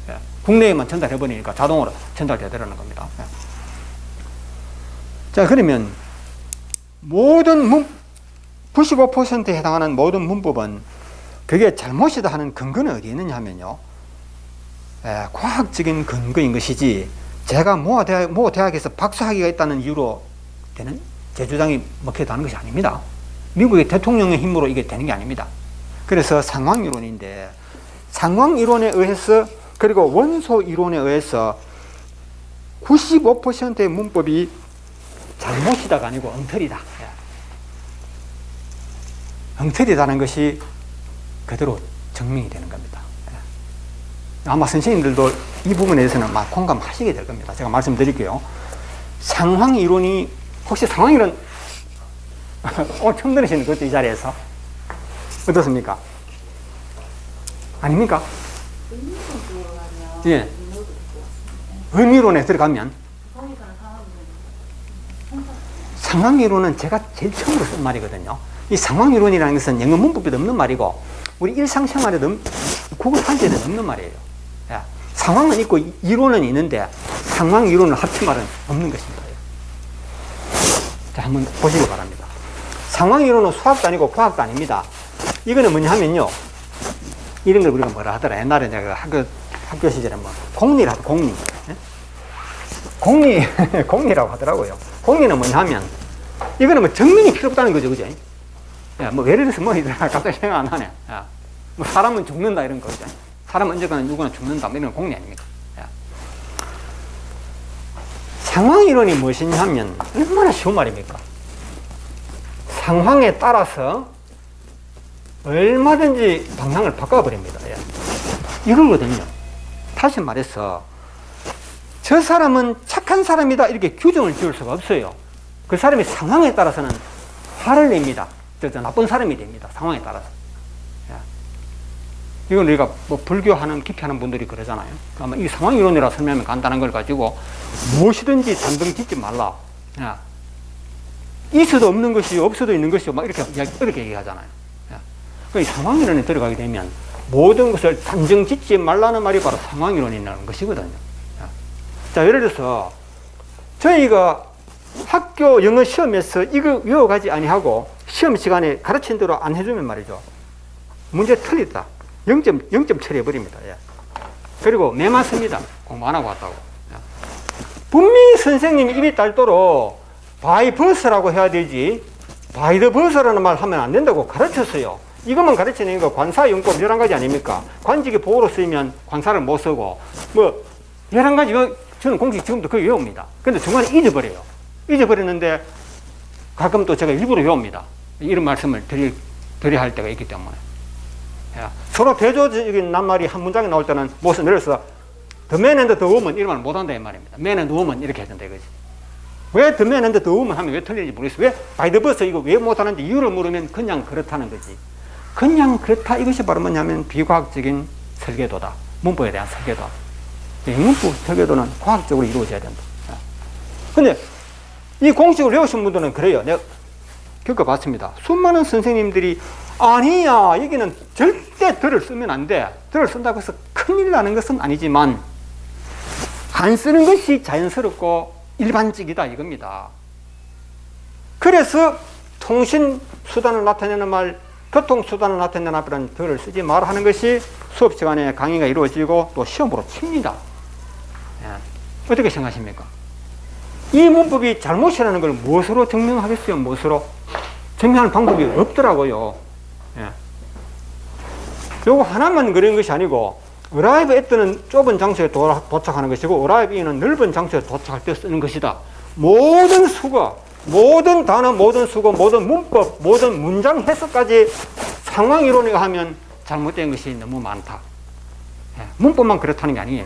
Speaker 2: 예. 국내에만 전달해버리니까 자동으로 전달되더라는 겁니다. 예. 자, 그러면 모든 95%에 해당하는 모든 문법은 그게 잘못이다 하는 근거는 어디에 있느냐 하면요, 과학적인 근거인 것이지 제가 모 대학에서 박사학위가 있다는 이유로 되는 제 주장이 먹혀다는 것이 아닙니다. 미국의 대통령의 힘으로 이게 되는 게 아닙니다. 그래서 상황이론인데 상황이론에 의해서 그리고 원소이론에 의해서 95%의 문법이 잘못이다가 아니고 엉터리다. 엉터리다는 것이 그대로 증명이 되는 겁니다. 아마 선생님들도 이 부분에 대해서는 막 공감하시게 될 겁니다. 제가 말씀드릴게요. 상황이론이, 혹시 상황이론 오늘 처음 들으시는 거죠? 이 자리에서? 어떻습니까? 아닙니까? 예. 의미론에 들어가면 상황이론은 제가 제일 처음으로 쓴 말이거든요. 이 상황이론이라는 것은 영어 문법에도 없는 말이고 우리 일상생활에도 국어 한자에도 없는 말이에요. 야, 상황은 있고 이론은 있는데 상황이론을 합친 말은 없는 것입니다. 자, 한번 보시기 바랍니다. 상황이론은 수학도 아니고 과학도 아닙니다. 이거는 뭐냐 하면요, 이런 걸 우리가 뭐라 하더라. 옛날에 제가 학교 시절에 뭐 공리라고, 공리. 공리라고 하더라고요. 공리는 뭐냐 하면 이거는 뭐 증명이 필요 없다는 거죠. 그죠? 야, 뭐 예를 들어서 뭐 갑자기 생각 안 하네. 야, 뭐 사람은 죽는다 이런 거죠. 사람 언제가나 누구나 죽는다 이런 건 공리 아닙니까? 야. 상황이론이 무엇이냐 하면 얼마나 쉬운 말입니까? 상황에 따라서 얼마든지 방향을 바꿔버립니다. 예. 이거거든요. 다시 말해서 저 사람은 착한 사람이다 이렇게 규정을 지을 수가 없어요. 그 사람이 상황에 따라서는 화를 냅니다. 저 나쁜 사람이 됩니다. 상황에 따라서. 예. 이건 우리가 뭐 불교하는 깊이 하는 분들이 그러잖아요. 아마 이 상황이론이라 설명하면 간단한 걸 가지고 무엇이든지 단정 짓지 말라. 예. 있어도 없는 것이 없어도 있는 것이 막 이렇게 얘기하잖아요. 이 상황이론에 들어가게 되면 모든 것을 단정 짓지 말라는 말이 바로 상황이론이라는 것이거든요. 자, 예를 들어서 저희가 학교 영어 시험에서 이거 외워가지 아니하고 시험 시간에 가르친 대로 안 해주면 말이죠, 문제 틀리다. 0점 처리해버립니다. 예. 그리고 매 맞습니다. 공부 안 하고 왔다고. 예. 분명히 선생님이 입이 딸도록 바이 버스라고 해야 되지 바이 더 버스라는 말 하면 안 된다고 가르쳤어요. 이것만 가르치는 거 관사용법 11가지 아닙니까? 관직이 보호로 쓰이면 관사를 못 쓰고 뭐 11가지 저는 공식 지금도 그거 외웁니다. 근데 중간에 잊어버려요. 잊어버렸는데 가끔 또 제가 일부러 외웁니다. 이런 말씀을 드려야 할 때가 있기 때문에. 서로 대조적인 낱말이 한 문장에 나올 때는 무슨 내려서 the man and the woman 이런 말 못한다 이 말입니다. man and woman 이렇게 해야 된다 이거지. 왜 the man and the woman 하면 왜 틀리는지 모르겠어요. 왜 by the bus 이거 왜 못하는지 이유를 물으면 그냥 그렇다는 거지. 그냥 그렇다 이것이 바로 뭐냐면 비과학적인 설계도다. 문법에 대한 설계도. 문법 설계도는 과학적으로 이루어져야 된다. 근데 이 공식을 외우신 분들은 그래요. 내가 겪어봤습니다. 수많은 선생님들이 아니야 여기는 절대 덜을 쓰면 안 돼. 덜을 쓴다고 해서 큰일 나는 것은 아니지만 안 쓰는 것이 자연스럽고 일반적이다 이겁니다. 그래서 통신수단을 나타내는 말 교통수단을 나타내는 앞에는 덜을 쓰지 마라 하는 것이 수업 시간에 강의가 이루어지고 또 시험으로 칩니다. 어떻게 생각하십니까? 이 문법이 잘못이라는 걸 무엇으로 증명하겠어요? 무엇으로? 증명하는 방법이 없더라고요. 요거 하나만 그런 것이 아니고 arrive at는 좁은 장소에 도착하는 것이고 arrive in은 넓은 장소에 도착할 때 쓰는 것이다. 모든 수거, 모든 단어, 모든 수거, 모든 문법, 모든 문장 해석까지 상황이론이가 하면 잘못된 것이 너무 많다. 문법만 그렇다는 게 아니에요.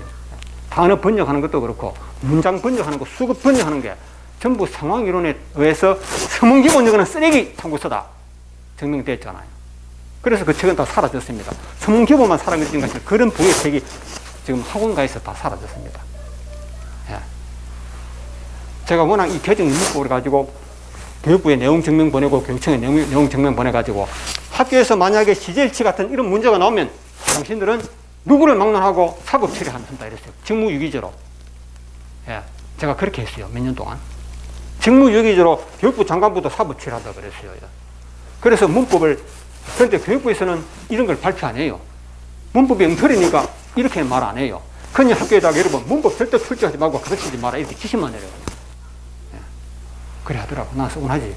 Speaker 2: 단어 번역하는 것도 그렇고 문장 번역하는 거, 수거 번역하는 게 전부 상황이론에 의해서 서문기본적으로는 쓰레기 참고서다 증명됐잖아요. 그래서 그 책은 다 사라졌습니다. 서문기본만 사라진 것이 그런 부의 책이 지금 학원가에서 다 사라졌습니다. 제가 워낙 이 개정 문법을 가지고 교육부에 내용 증명 보내고 교육청에 내용 증명 보내가지고 학교에서 만약에 시제일치 같은 이런 문제가 나오면 당신들은 누구를 막론하고 사법 처리한다 이랬어요. 직무유기죄로. 제가 그렇게 했어요. 몇 년 동안. 직무유기죄로 교육부 장관부도 사법 처리한다 그랬어요. 그래서 문법을 그런데 교육부에서는 이런 걸 발표 안 해요. 문법이 엉터리니까 이렇게 말 안 해요. 그냥 학교에다가 여러분 문법 절대 출제하지 말고 가르치지 마라 이렇게 지시만 내려요. 그래 하더라고. 나 서운하지.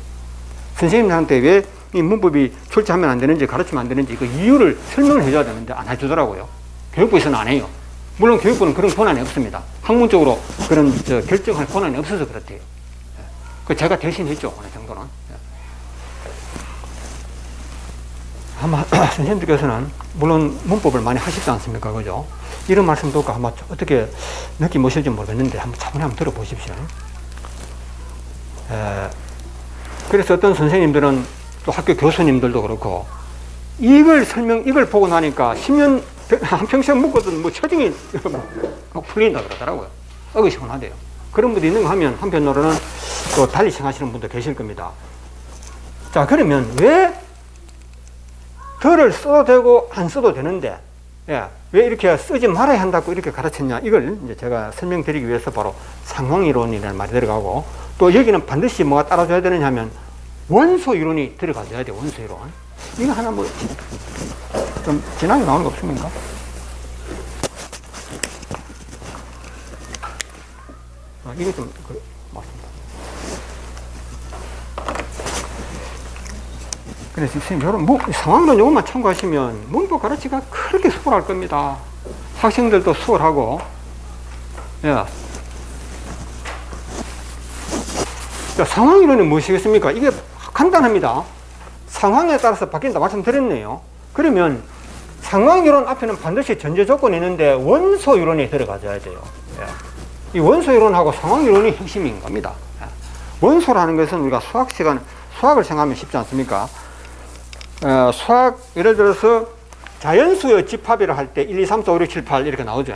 Speaker 2: 선생님들한테 왜 이 문법이 출제하면 안 되는지 가르치면 안 되는지 그 이유를 설명을 해줘야 되는데 안 해주더라고요. 교육부에서는 안 해요. 물론 교육부는 그런 권한이 없습니다. 학문적으로 그런 결정할 권한이 없어서 그렇대요. 그 제가 대신 했죠. 어느 정도는. 아마 선생님들께서는 물론 문법을 많이 하시지 않습니까? 그죠? 이런 말씀 듣고 아마 어떻게 느낌 오실지 모르겠는데 차분히 한번 들어보십시오. 그래서 어떤 선생님들은 또 학교 교수님들도 그렇고 이걸 보고 나니까 10년, 한평생 묵거든 뭐 처징이 막 풀린다 그러더라고요. 어기시원하대요. 그런 분도 있는 거 하면 한편으로는 또 달리 생각하시는 분도 계실 겁니다. 자, 그러면 왜 덜을 써도 되고 안 써도 되는데 왜 이렇게 쓰지 말아야 한다고 이렇게 가르쳤냐 이걸 이제 제가 설명드리기 위해서 바로 상황이론이라는 말이 들어가고 또 여기는 반드시 뭐가 따라줘야 되느냐 하면 원소이론이 들어가줘야 돼요. 원소이론. 이거 하나 뭐 좀 진하게 나오는 거 없습니까? 이거 좀 맞습니다. 그래서 선생님 여러분 상황이론 요것만 참고하시면 문법 가르치기가 그렇게 수월할 겁니다. 학생들도 수월하고 상황이론이 무엇이겠습니까? 이게 간단합니다. 상황에 따라서 바뀐다 말씀드렸네요. 그러면 상황이론 앞에는 반드시 전제 조건이 있는데 원소이론이 들어가줘야 돼요. 이 원소이론하고 상황이론이 핵심인 겁니다. 원소라는 것은 우리가 수학을 생각하면 쉽지 않습니까? 수학 예를 들어서 자연수의 집합이라 할 때 1, 2, 3, 4, 5, 6, 7, 8 이렇게 나오죠.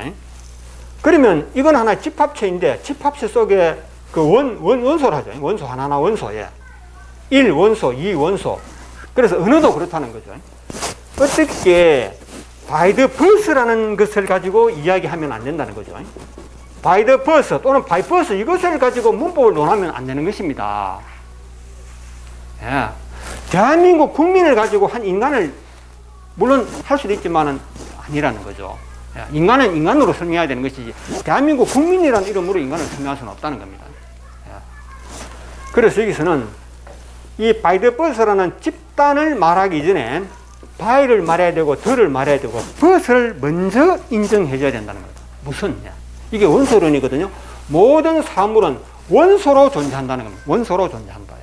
Speaker 2: 그러면 이건 하나의 집합체인데 집합체 속에 그 원소를 하죠. 원소 하나하나 원소에 1 원소, 2 원소. 그래서 언어도 그렇다는 거죠. 어떻게 by the bus라는 것을 가지고 이야기하면 안 된다는 거죠. by the bus 또는 by bus 이것을 가지고 문법을 논하면 안 되는 것입니다. 대한민국 국민을 가지고 한 인간을 물론 할 수도 있지만은 아니라는 거죠. 인간은 인간으로 설명해야 되는 것이지 대한민국 국민이라는 이름으로 인간을 설명할 수는 없다는 겁니다. 그래서 여기서는 이 by the bus라는 집단을 말하기 전에 by를 말해야 되고 the를 말해야 되고 bus를 먼저 인정해줘야 된다는 겁니다. 무슨? 이게 원소론이거든요. 모든 사물은 원소로 존재한다는 겁니다. 원소로 존재한다.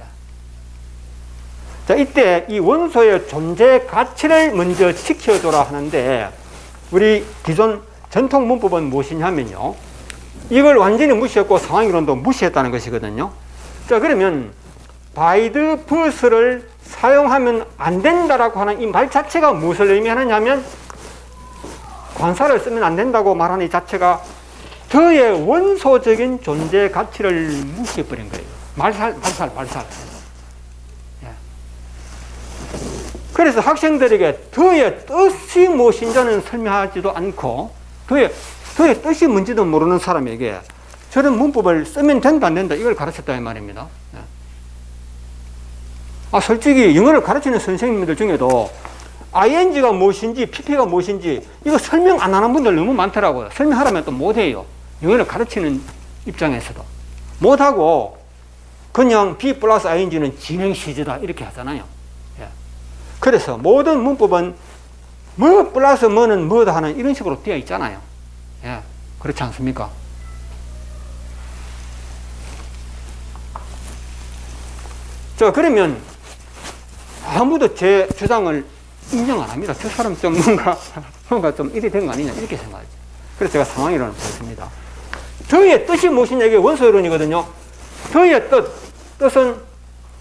Speaker 2: 자, 이때 이 원소의 존재 가치를 먼저 지켜줘라 하는데 우리 기존 전통 문법은 무엇이냐면요. 이걸 완전히 무시했고 상황이론도 무시했다는 것이거든요. 자, 그러면 by the bus를 사용하면 안 된다라고 하는 이 말 자체가 무엇을 의미하느냐면 관사를 쓰면 안 된다고 말하는 이 자체가 더의 원소적인 존재 가치를 무시해버린 거예요. 발살. 그래서 학생들에게 더의 뜻이 무엇인지는 설명하지도 않고 더의 뜻이 뭔지도 모르는 사람에게 저런 문법을 쓰면 된다 안 된다 이걸 가르쳤다 이 말입니다. 솔직히 영어를 가르치는 선생님들 중에도 ing가 무엇인지 pp가 무엇인지 이거 설명 안 하는 분들 너무 많더라고요. 설명하라면 또 못해요. 영어를 가르치는 입장에서도 못하고 그냥 be 플러스 ing는 진행시제다 이렇게 하잖아요. 그래서 모든 문법은 뭐 플러스 뭐는 뭐다 하는 이런 식으로 되어 있잖아요. 그렇지 않습니까? 자, 그러면 아무도 제 주장을 인정 안 합니다. 저 사람 좀 뭔가 좀 이래 된 거 아니냐 이렇게 생각하죠. 그래서 제가 상황이론을 보였습니다. 더의 뜻이 무엇이냐 이게 원소이론이거든요. 더의 뜻은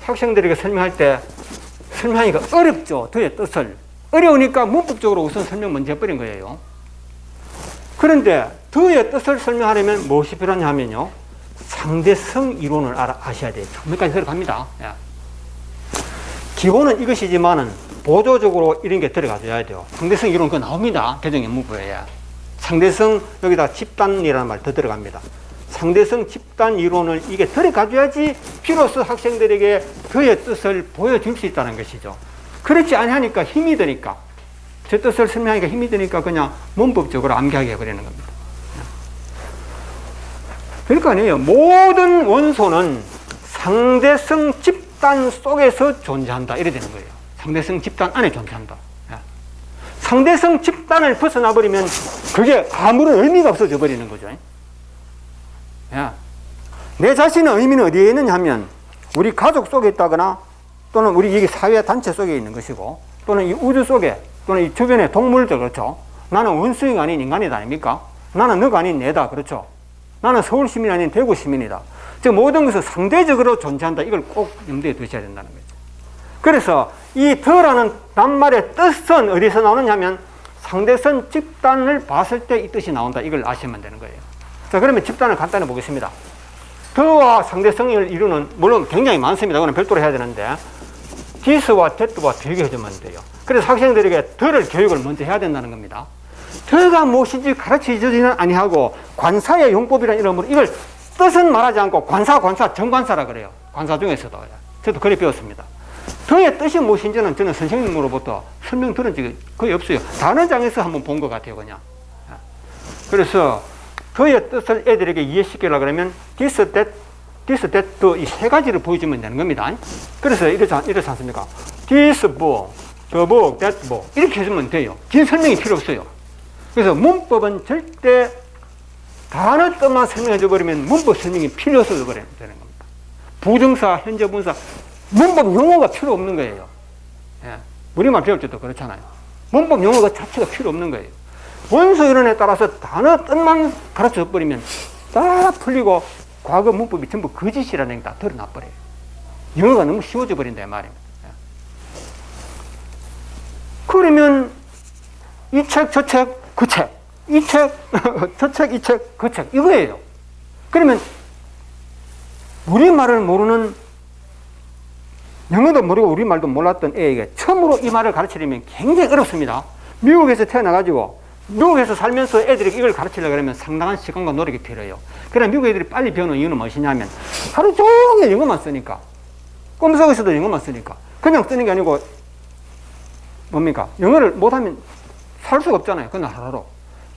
Speaker 2: 학생들에게 설명할 때 설명하기가 어렵죠. 더의 뜻을. 어려우니까 문법적으로 우선 설명 먼저 해버린 거예요. 그런데 더의 뜻을 설명하려면 무엇이 필요하냐면요. 상대성 이론을 아셔야 돼요. 처음까지 들어갑니다. 기본은 이것이지만은 보조적으로 이런 게 들어가줘야 돼요. 상대성 이론 그거 나옵니다. 개정연문부에. 상대성 여기다 집단이라는 말 더 들어갑니다. 상대성 집단 이론을 이게 들어가줘야지 비로소 학생들에게 그의 뜻을 보여줄 수 있다는 것이죠. 그렇지 않으니까 힘이 드니까 제 뜻을 설명하기가 힘이 드니까 그냥 문법적으로 암기하게 해버리는 겁니다. 그러니까 아니에요. 모든 원소는 상대성 집단 속에서 존재한다 이래 되는 거예요. 상대성 집단 안에 존재한다. 상대성 집단을 벗어나 버리면 그게 아무런 의미가 없어져 버리는 거죠. 내 자신의 의미는 어디에 있느냐 하면 우리 가족 속에 있다거나 또는 우리 이 사회 단체 속에 있는 것이고 또는 이 우주 속에 또는 이 주변의 동물들 그렇죠. 나는 원수가 아닌 인간이다 아닙니까? 나는 너가 아닌 내다 그렇죠. 나는 서울 시민이 아닌 대구 시민이다. 즉 모든 것은 상대적으로 존재한다. 이걸 꼭 염두에 두셔야 된다는 거죠. 그래서 이 더라는 낱말의 뜻은 어디서 나오느냐 하면 상대성 집단을 봤을 때 이 뜻이 나온다. 이걸 아시면 되는 거예요. 자, 그러면 집단을 간단히 보겠습니다. 더와 상대성을 이루는 물론 굉장히 많습니다. 그건 별도로 해야 되는데 this와 that와 비교해주면 돼요. 그래서 학생들에게 더를 교육을 먼저 해야 된다는 겁니다. 더가 무엇인지 가르쳐주지는 아니하고 관사의 용법이라는 이름으로 이걸 뜻은 말하지 않고 관사, 정관사라 그래요. 관사 중에서도. 저도 그래 배웠습니다. 더의 뜻이 무엇인지는 저는 선생님으로부터 설명 들은 적이 거의 없어요. 단어장에서 한번 본 것 같아요, 그냥. 그래서 더의 뜻을 애들에게 이해시키려고 그러면 this, that, 이 세 가지를 보여주면 되는 겁니다. 그래서 이렇지 않습니까? this book, the book, that book. 이렇게 해주면 돼요. 긴 설명이 필요 없어요. 그래서 문법은 절대 단어 뜻만 설명해 버리면 문법 설명이 필요 없어져 버리는 겁니다. 부정사, 현재 분사, 문법 용어가 필요 없는 거예요. 우리말 배울 때도 그렇잖아요. 문법 용어가 자체가 필요 없는 거예요. 원소 이론에 따라서 단어 뜻만 가르쳐 버리면 다 풀리고 과거 문법이 전부 거짓이라는 게 다 드러나 버려요. 영어가 너무 쉬워져 버린다 이 말입니다. 그러면 이 책, 저 책, 그 책, 이 책, 저 책, 이 책, 그 책 이거예요. 그러면 우리말을 모르는 영어도 모르고 우리말도 몰랐던 애에게 처음으로 이 말을 가르치려면 굉장히 어렵습니다. 미국에서 태어나가지고 미국에서 살면서 애들에게 이걸 가르치려고 하면 상당한 시간과 노력이 필요해요. 그러나 미국 애들이 빨리 배우는 이유는 무엇이냐면 하루 종일 영어만 쓰니까 꿈속에서도 영어만 쓰니까 그냥 쓰는 게 아니고 뭡니까? 영어를 못하면 살 수가 없잖아요. 그날 하루로.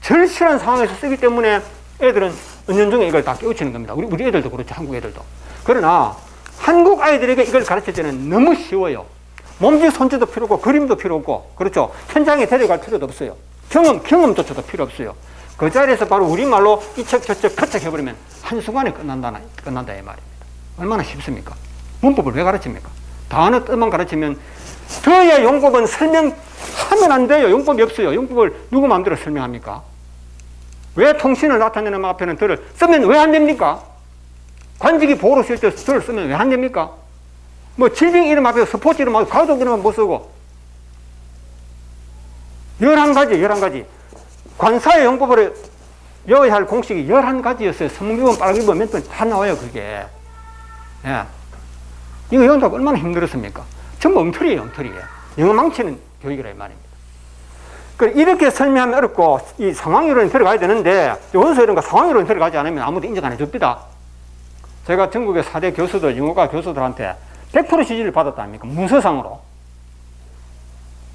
Speaker 2: 절실한 상황에서 쓰기 때문에 애들은 은연중에 이걸 다 깨우치는 겁니다. 우리 애들도 그렇죠. 한국 애들도. 그러나 한국 아이들에게 이걸 가르칠 때는 너무 쉬워요. 몸짓 손짓도 필요 없고 그림도 필요 없고 그렇죠. 현장에 데려갈 필요도 없어요. 경험조차도 필요 없어요. 그 자리에서 바로 우리말로 이척 저척 그척 해버리면 한순간에 끝난다 이 말입니다. 얼마나 쉽습니까? 문법을 왜 가르칩니까? 단어 뜻만 가르치면 더야 용법은 설명하면 안 돼요. 용법이 없어요. 용법을 누구 마음대로 설명합니까? 왜 통신을 나타내는 앞에는 덜을 쓰면 왜 안 됩니까? 관직이 보호로 쓸 때 덜을 쓰면 왜 안 됩니까? 뭐 질병 이름 앞에 스포츠 이름 앞에 가족 이름만 못 쓰고 11가지 관사의 용법을 외워야 할 공식이 11가지였어요. 성기본, 빨기본, 몇 번 다 나와요. 그게. 예. 이거 외운다고 얼마나 힘들었습니까? 전부 엉터리예요. 영어 망치는 교육이라 이 말입니다. 이렇게 설명하면 어렵고 이 상황이론이 들어가야 되는데 원서 이론과 상황이론이 들어가지 않으면 아무도 인정 안 해줍니다. 제가 전국의 4대 교수들, 영어과 교수들한테 100% 지지를 받았다 아닙니까? 문서상으로.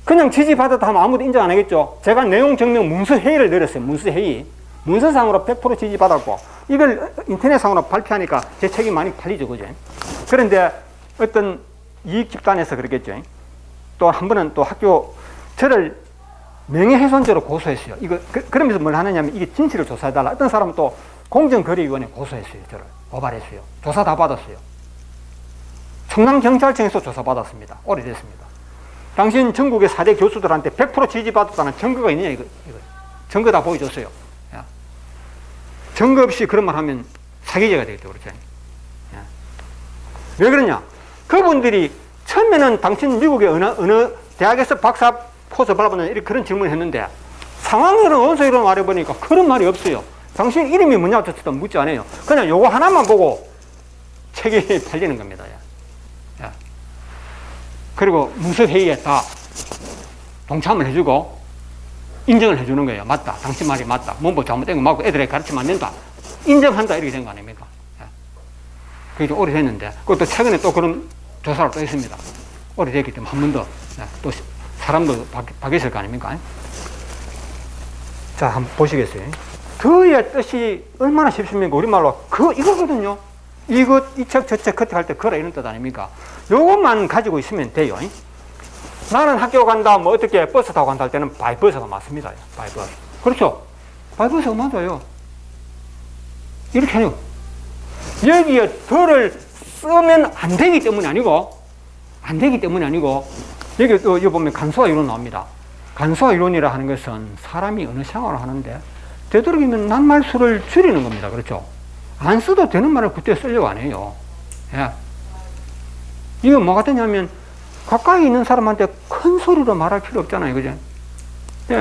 Speaker 2: 그냥 지지 받았다 하면 아무도 인정 안 하겠죠. 제가 내용 증명 문서회의를 내렸어요. 문서회의. 문서상으로 100% 지지 받았고 이걸 인터넷상으로 발표하니까 제 책이 많이 팔리죠. 그죠? 그런데 어떤 이익 집단에서 그러겠죠. 또 한 번은 또 학교 저를 명예훼손죄로 고소했어요. 이거 그러면서 뭘 하느냐면 이게 진실을 조사해달라. 어떤 사람은 또 공정거래위원회에 고소했어요. 저를 고발했어요. 조사 다 받았어요. 청남경찰청에서 조사받았습니다. 오래됐습니다. 당신 전국의 4대 교수들한테 100% 지지받았다는 증거가 있느냐 이거. 증거 다 보여줬어요. 증거 없이 그런 말 하면 사기죄가 되겠죠. 그렇죠? 왜 그러냐? 그분들이 처음에는 당신 미국의 어느 대학에서 박사 포스 받아보냐 이렇게 그런 질문을 했는데 상황으로 원서이론 말해보니까 그런 말이 없어요. 당신 이름이 뭐냐조차도 묻지 않아요. 그냥 요거 하나만 보고 책이 팔리는 겁니다. 그리고 문서회의에 다 동참을 해주고 인정을 해주는 거예요. 맞다. 당신 말이 맞다. 문법 잘못된 거 맞고 애들에게 가르치면 안 된다. 인정한다. 이렇게 된 거 아닙니까? 그게 좀 오래됐는데 그것도 최근에 또 그런 조사를 또 했습니다. 오래됐기 때문에 한 번 더 또 사람도 바뀌었을 거 아닙니까? 자, 한번 보시겠어요? 그의 뜻이 얼마나 쉽습니까? 우리말로 이거거든요. 이것, 이책, 저책, 그때 할 때 그라 이런 뜻 아닙니까? 요것만 가지고 있으면 돼요. 나는 학교 간다, 뭐 어떻게 버스 타고 간다 할 때는 바이버스가 맞습니다. 바이버스. 그렇죠? 바이버스가 맞아요. 이렇게 해요. 여기에 덜을 쓰면 안 되기 때문이 아니고, 여기 보면 간소화 이론 나옵니다. 간소화 이론이라 하는 것은 사람이 어느 생활을 하는데, 되도록이면 낱말수를 줄이는 겁니다. 그렇죠? 안 써도 되는 말을 그때 쓰려고 안 해요. 이거 뭐 같으냐면, 가까이 있는 사람한테 큰 소리로 말할 필요 없잖아요. 그죠?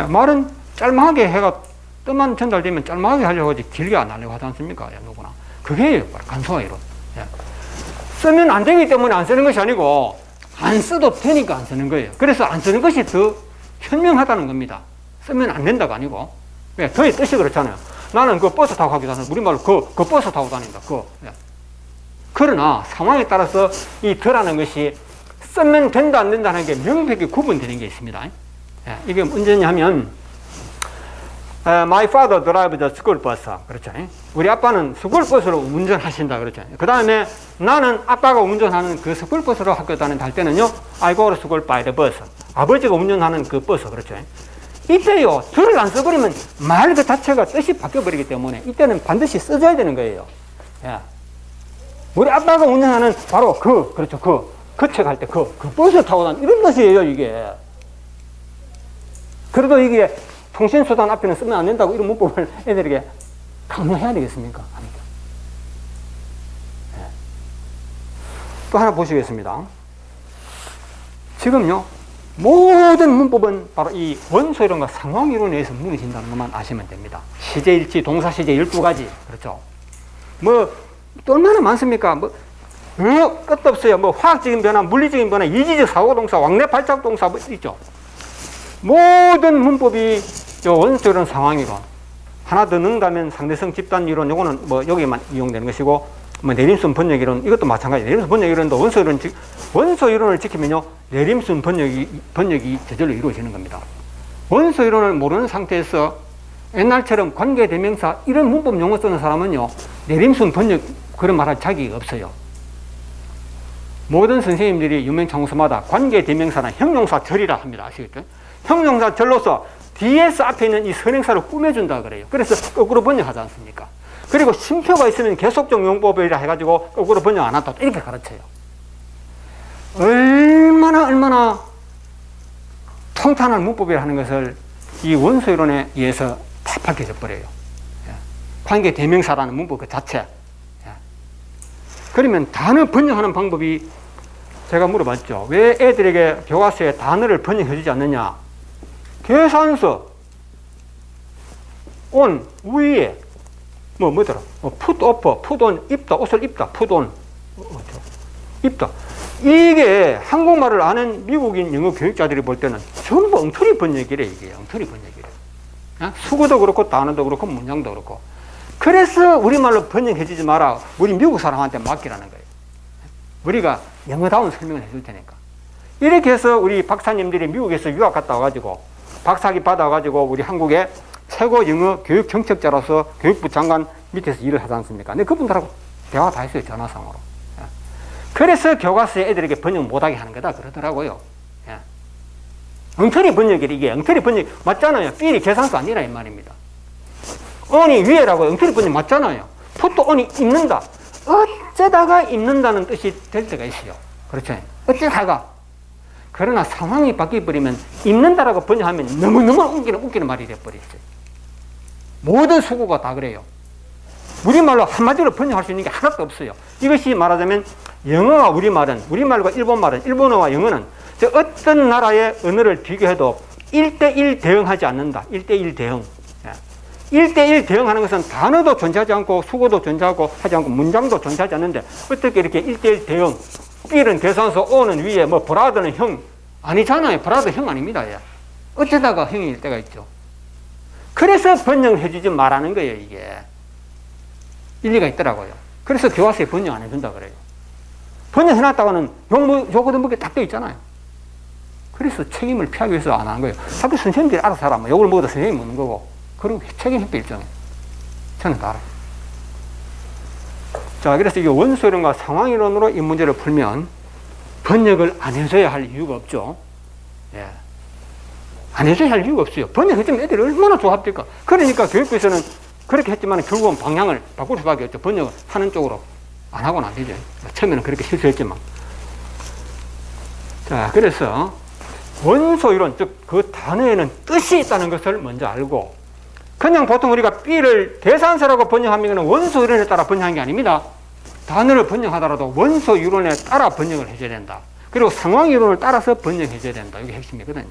Speaker 2: 말은 짤막하게 해가, 뜻만 전달되면 짤막하게 하려고 하지, 길게 안 하려고 하지 않습니까? 누구나. 그게 간소화 이론. 쓰면 안 되기 때문에 안 쓰는 것이 아니고, 안 써도 되니까 안 쓰는 거예요. 그래서 안 쓰는 것이 더 현명하다는 겁니다. 쓰면 안 된다가 아니고. 왜? 그의 뜻이 그렇잖아요. 나는 그 버스 타고 가기도 하는, 우리말로 그 버스 타고 다닌다. 그러나 상황에 따라서 이 덜하는 것이 쓰면 된다 안 된다는 게 명백히 구분되는 게 있습니다. 이게 언제냐면 My father drives the school bus. 그렇죠. 우리 아빠는 스쿨버스로 운전하신다. 그렇죠. 그 다음에 나는 아빠가 운전하는 그 스쿨버스로 학교 다닌다 할 때는요, I go to school by the bus. 아버지가 운전하는 그 버스. 그렇죠. 이때요, 들을 안 써버리면 말 그 자체가 뜻이 바뀌어버리기 때문에 이때는 반드시 써줘야 되는 거예요. 우리 아빠가 운전하는 바로 그렇죠. 그 책 할 때 그 버스 타고 다니는 이런 뜻이에요, 이게. 그래도 이게 통신수단 앞에는 쓰면 안 된다고 이런 문법을 애들에게 강요해야 되겠습니까? 아니죠. 또 하나 보시겠습니다. 지금요, 모든 문법은 바로 이 원소이론과 상황이론에 의해서 무너진다는 것만 아시면 됩니다. 시제일치, 동사시제 12가지. 그렇죠. 또 얼마나 많습니까? 끝도 없어요. 화학적인 변화, 물리적인 변화, 이지적 사고동사, 왕래 발작동사 있죠. 모든 문법이 원소이론, 상황이론. 하나 더 넣는다면 상대성 집단이론, 요거는 여기에만 이용되는 것이고, 내림순 번역이론, 이것도 마찬가지. 내림순 번역이론도 원소이론을 지키면요, 내림순 번역이 저절로 이루어지는 겁니다. 원소이론을 모르는 상태에서 옛날처럼 관계대명사 이런 문법 용어 쓰는 사람은요, 내림순 번역 그런 말할 자격이 없어요. 모든 선생님들이 유명창고서마다 관계대명사는 형용사절이라 합니다. 아시겠죠? 형용사절로서 DS 앞에 있는 이 선행사를 꾸며준다 그래요. 그래서 거꾸로 번역하지 않습니까? 그리고 쉼표가 있으면 계속적 용법이라 해가지고 거꾸로 번역 안 한다. 이렇게 가르쳐요. 얼마나 통탄한 문법이라는 것을 이 원소이론에 의해서 다 밝혀져 버려요. 관계 대명사라는 문법 그 자체. 그러면 단어 번역하는 방법이 제가 물어봤죠. 왜 애들에게 교과서에 단어를 번역해 주지 않느냐? 계산서, 온, 위에, 뭐더라? put off, put on, 입다, 옷을 입다, put on, 입다. 이게 한국말을 아는 미국인 영어 교육자들이 볼 때는 전부 엉터리 번역이래, 이게. 엉터리 번역이래. 수거도 그렇고, 단어도 그렇고, 문장도 그렇고. 그래서 우리말로 번역해 주지 마라. 우리 미국 사람한테 맡기라는 거예요. 우리가 영어다운 설명을 해줄 테니까. 이렇게 해서 우리 박사님들이 미국에서 유학 갔다 와가지고, 박사학위 받아가지고, 우리 한국의 최고 영어 교육 정책자로서 교육부 장관 밑에서 일을 하지 않습니까? 근데 그분들하고 대화 다 했어요, 전화상으로. 그래서 교과서에 애들에게 번역 못하게 하는 거다 그러더라고요. 엉터리 번역이 이게 엉터리 번역 맞잖아요. 삘이 계산서 아니라 이 말입니다. on이 위에라고 엉터리 번역 맞잖아요. put on이 입는다. 어쩌다가 입는다는 뜻이 될 때가 있어요. 그렇죠? 어쩌다가. 그러나 상황이 바뀌어버리면 입는다라고 번역하면 너무너무 웃기는 말이 돼버렸어요. 모든 수고가 다 그래요. 우리말로 한마디로 번역할 수 있는 게 하나도 없어요. 이것이 말하자면 영어와 우리말과 일본말은, 일본어와 영어는 어떤 나라의 언어를 비교해도 1대1 대응하지 않는다. 1대1 대응. 1대1 대응하는 것은 단어도 존재하지 않고 수고도 존재하고 하지 않고 문장도 존재하지 않는데 어떻게 이렇게 1대1 대응. B는 계산서, O는 위에, 브라더는 형. 아니잖아요. 브라더 형 아닙니다. 예. 어쩌다가 형일 때가 있죠. 그래서 번역해 주지 말라는 거예요, 이게. 일리가 있더라고요. 그래서 교과서에 번역 안 해준다 그래요. 번역해놨다가는 욕 얻어먹게 딱 돼 있잖아요. 그래서 책임을 피하기 위해서 안 하는 거예요. 자꾸 선생님들이 알아서 하라. 욕을 먹어도 선생님이 먹는 거고. 그리고 책임 회피 일정해. 저는 다 알아요. 자, 그래서 이게 원소이론과 상황이론으로 이 문제를 풀면 번역을 안 해줘야 할 이유가 없죠. 예. 안 해줘야 할 이유가 없어요. 번역해주면 애들이 얼마나 좋아합니까? 그러니까 교육부에서는 그렇게 했지만 결국은 방향을 바꿀 수밖에 없죠. 번역을 하는 쪽으로 안 하고는 안 되죠. 처음에는 그렇게 실수했지만. 자, 그래서 원소이론, 즉 그 단어에는 뜻이 있다는 것을 먼저 알고, 그냥 보통 우리가 B를 계산서라고 번역하면 원소이론에 따라 번역한 게 아닙니다. 단어를 번역하더라도 원소이론에 따라 번역을 해줘야 된다. 그리고 상황이론을 따라서 번역해줘야 된다. 이게 핵심이거든요.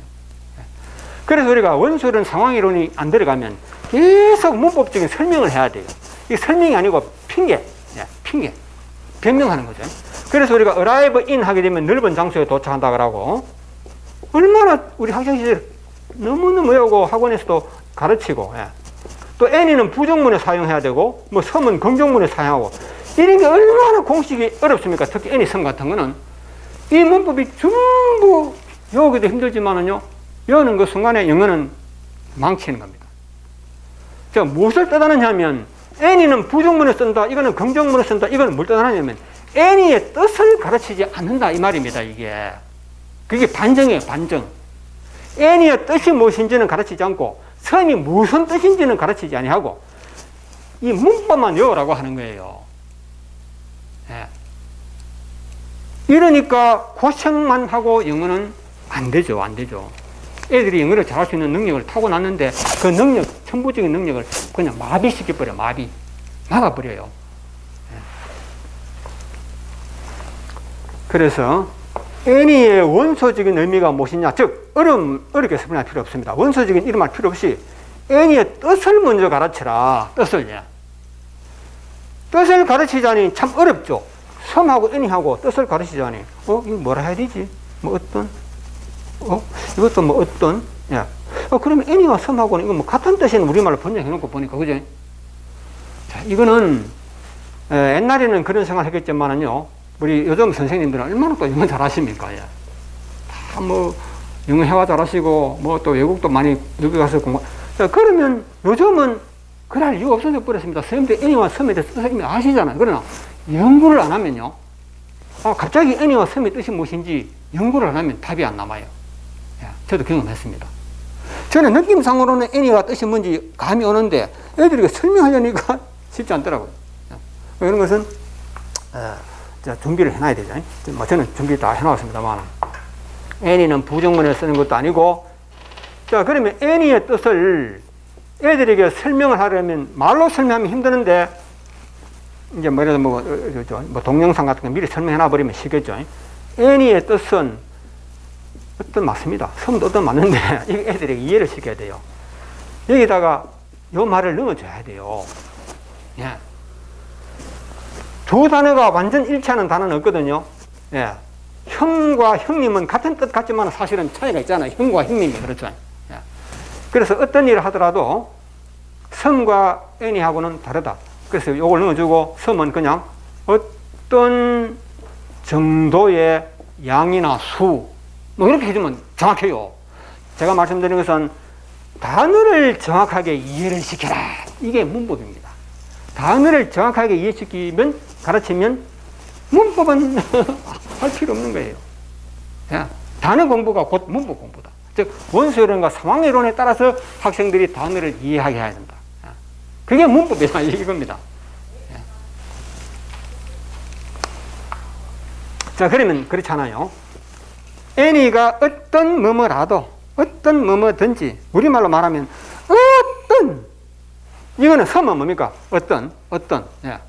Speaker 2: 그래서 우리가 원소이론, 상황이론이 안 들어가면 계속 문법적인 설명을 해야 돼요. 이게 설명이 아니고 핑계, 핑계, 변명하는 거죠. 그래서 우리가 arrive in 하게 되면 넓은 장소에 도착한다 그러고, 얼마나 우리 학창시절 너무너무 외우고 학원에서도 가르치고, 또 any는 부정문에 사용해야 되고, some은 긍정문에 사용하고, 이런 게 얼마나 공식이 어렵습니까? 특히 any, some 같은 거는. 이 문법이 전부 외우기도 힘들지만은요, 외우는 그 순간에 영어는 망치는 겁니다. 자, 무엇을 뜻하느냐면, any는 부정문에 쓴다, 이거는 긍정문에 쓴다, 이거는 뭘 뜻하느냐면, any의 뜻을 가르치지 않는다, 이 말입니다, 이게. 그게 반정이에요, 반정. any의 뜻이 무엇인지는 가르치지 않고, some이 무슨 뜻인지는 가르치지 아니하고, 이 문법만 외우라고 하는 거예요. 예. 이러니까 고생만 하고 영어는 안 되죠, 안 되죠. 애들이 영어를 잘할 수 있는 능력을 타고났는데 그 능력, 천부적인 능력을 그냥 마비시켜버려, 막아버려요. 그래서 any의 원소적인 의미가 무엇이냐, 즉 어렵게 설명할 필요 없습니다. 원소적인 이름할 필요 없이 any의 뜻을 먼저 가르치라. 뜻을 가르치자니 참 어렵죠. some하고 any하고 뜻을 가르치자니 이거 뭐라 해야 되지? 이것도 어떤? 예. 그러면 any와 some하고는 이거 같은 뜻인 우리말로 번역해놓고 보니까, 그죠? 자, 이거는, 옛날에는 그런 생각을 했겠지만은요, 우리 요즘 선생님들은 얼마나 또 영어 잘하십니까? 예. 다 영어 회화 잘하시고, 또 외국도 많이 여기 가서 자, 그러면 요즘은 그럴 이유가 없어져 버렸습니다. 선생님들 애니와 섬에 대해서 뜻을 이미 아시잖아요. 그러나 연구를 안 하면요. 갑자기 애니와 섬의 뜻이 무엇인지 연구를 안 하면 답이 안 남아요. 예, 저도 경험했습니다. 저는 느낌상으로는 애니가 뜻이 뭔지 감이 오는데 애들에게 설명하려니까 쉽지 않더라고요. 이런 것은 준비를 해놔야 되죠. 저는 준비 다 해놨습니다만 애니는 부정문에 쓰는 것도 아니고, 자, 그러면 애니의 뜻을 애들에게 설명을 하려면 말로 설명하면 힘드는데, 이제 뭐, 예를 들어 뭐 동영상 같은 거 미리 설명해 버리면 쉽겠죠. 애니의 뜻은 어떤 맞습니다. 섬도 어떤 맞는데, 애들에게 이해를 시켜야 돼요. 여기다가 요 말을 넣어줘야 돼요. 예. 두 단어가 완전 일치하는 단어는 없거든요. 예. 형과 형님은 같은 뜻 같지만 사실은 차이가 있잖아요. 형과 형님이 그렇죠. 예. 그래서 어떤 일을 하더라도 섬과 애니하고는 다르다. 그래서 요걸 넣어주고, 섬은 그냥 어떤 정도의 양이나 수, 뭐 이렇게 해주면 정확해요. 제가 말씀드린 것은 단어를 정확하게 이해를 시켜라. 이게 문법입니다. 단어를 정확하게 이해시키면, 가르치면 문법은 할 필요 없는 거예요. 단어 공부가 곧 문법 공부다. 즉 원수이론과 상황이론에 따라서 학생들이 단어를 이해하게 해야 된다. 그게 문법이다 이겁니다. 자, 그러면 그렇잖아요. 애니가 어떤 뭐뭐라도, 어떤 뭐뭐든지, 우리말로 말하면 어떤, 이거는 섬은 뭡니까? 어떤. 예.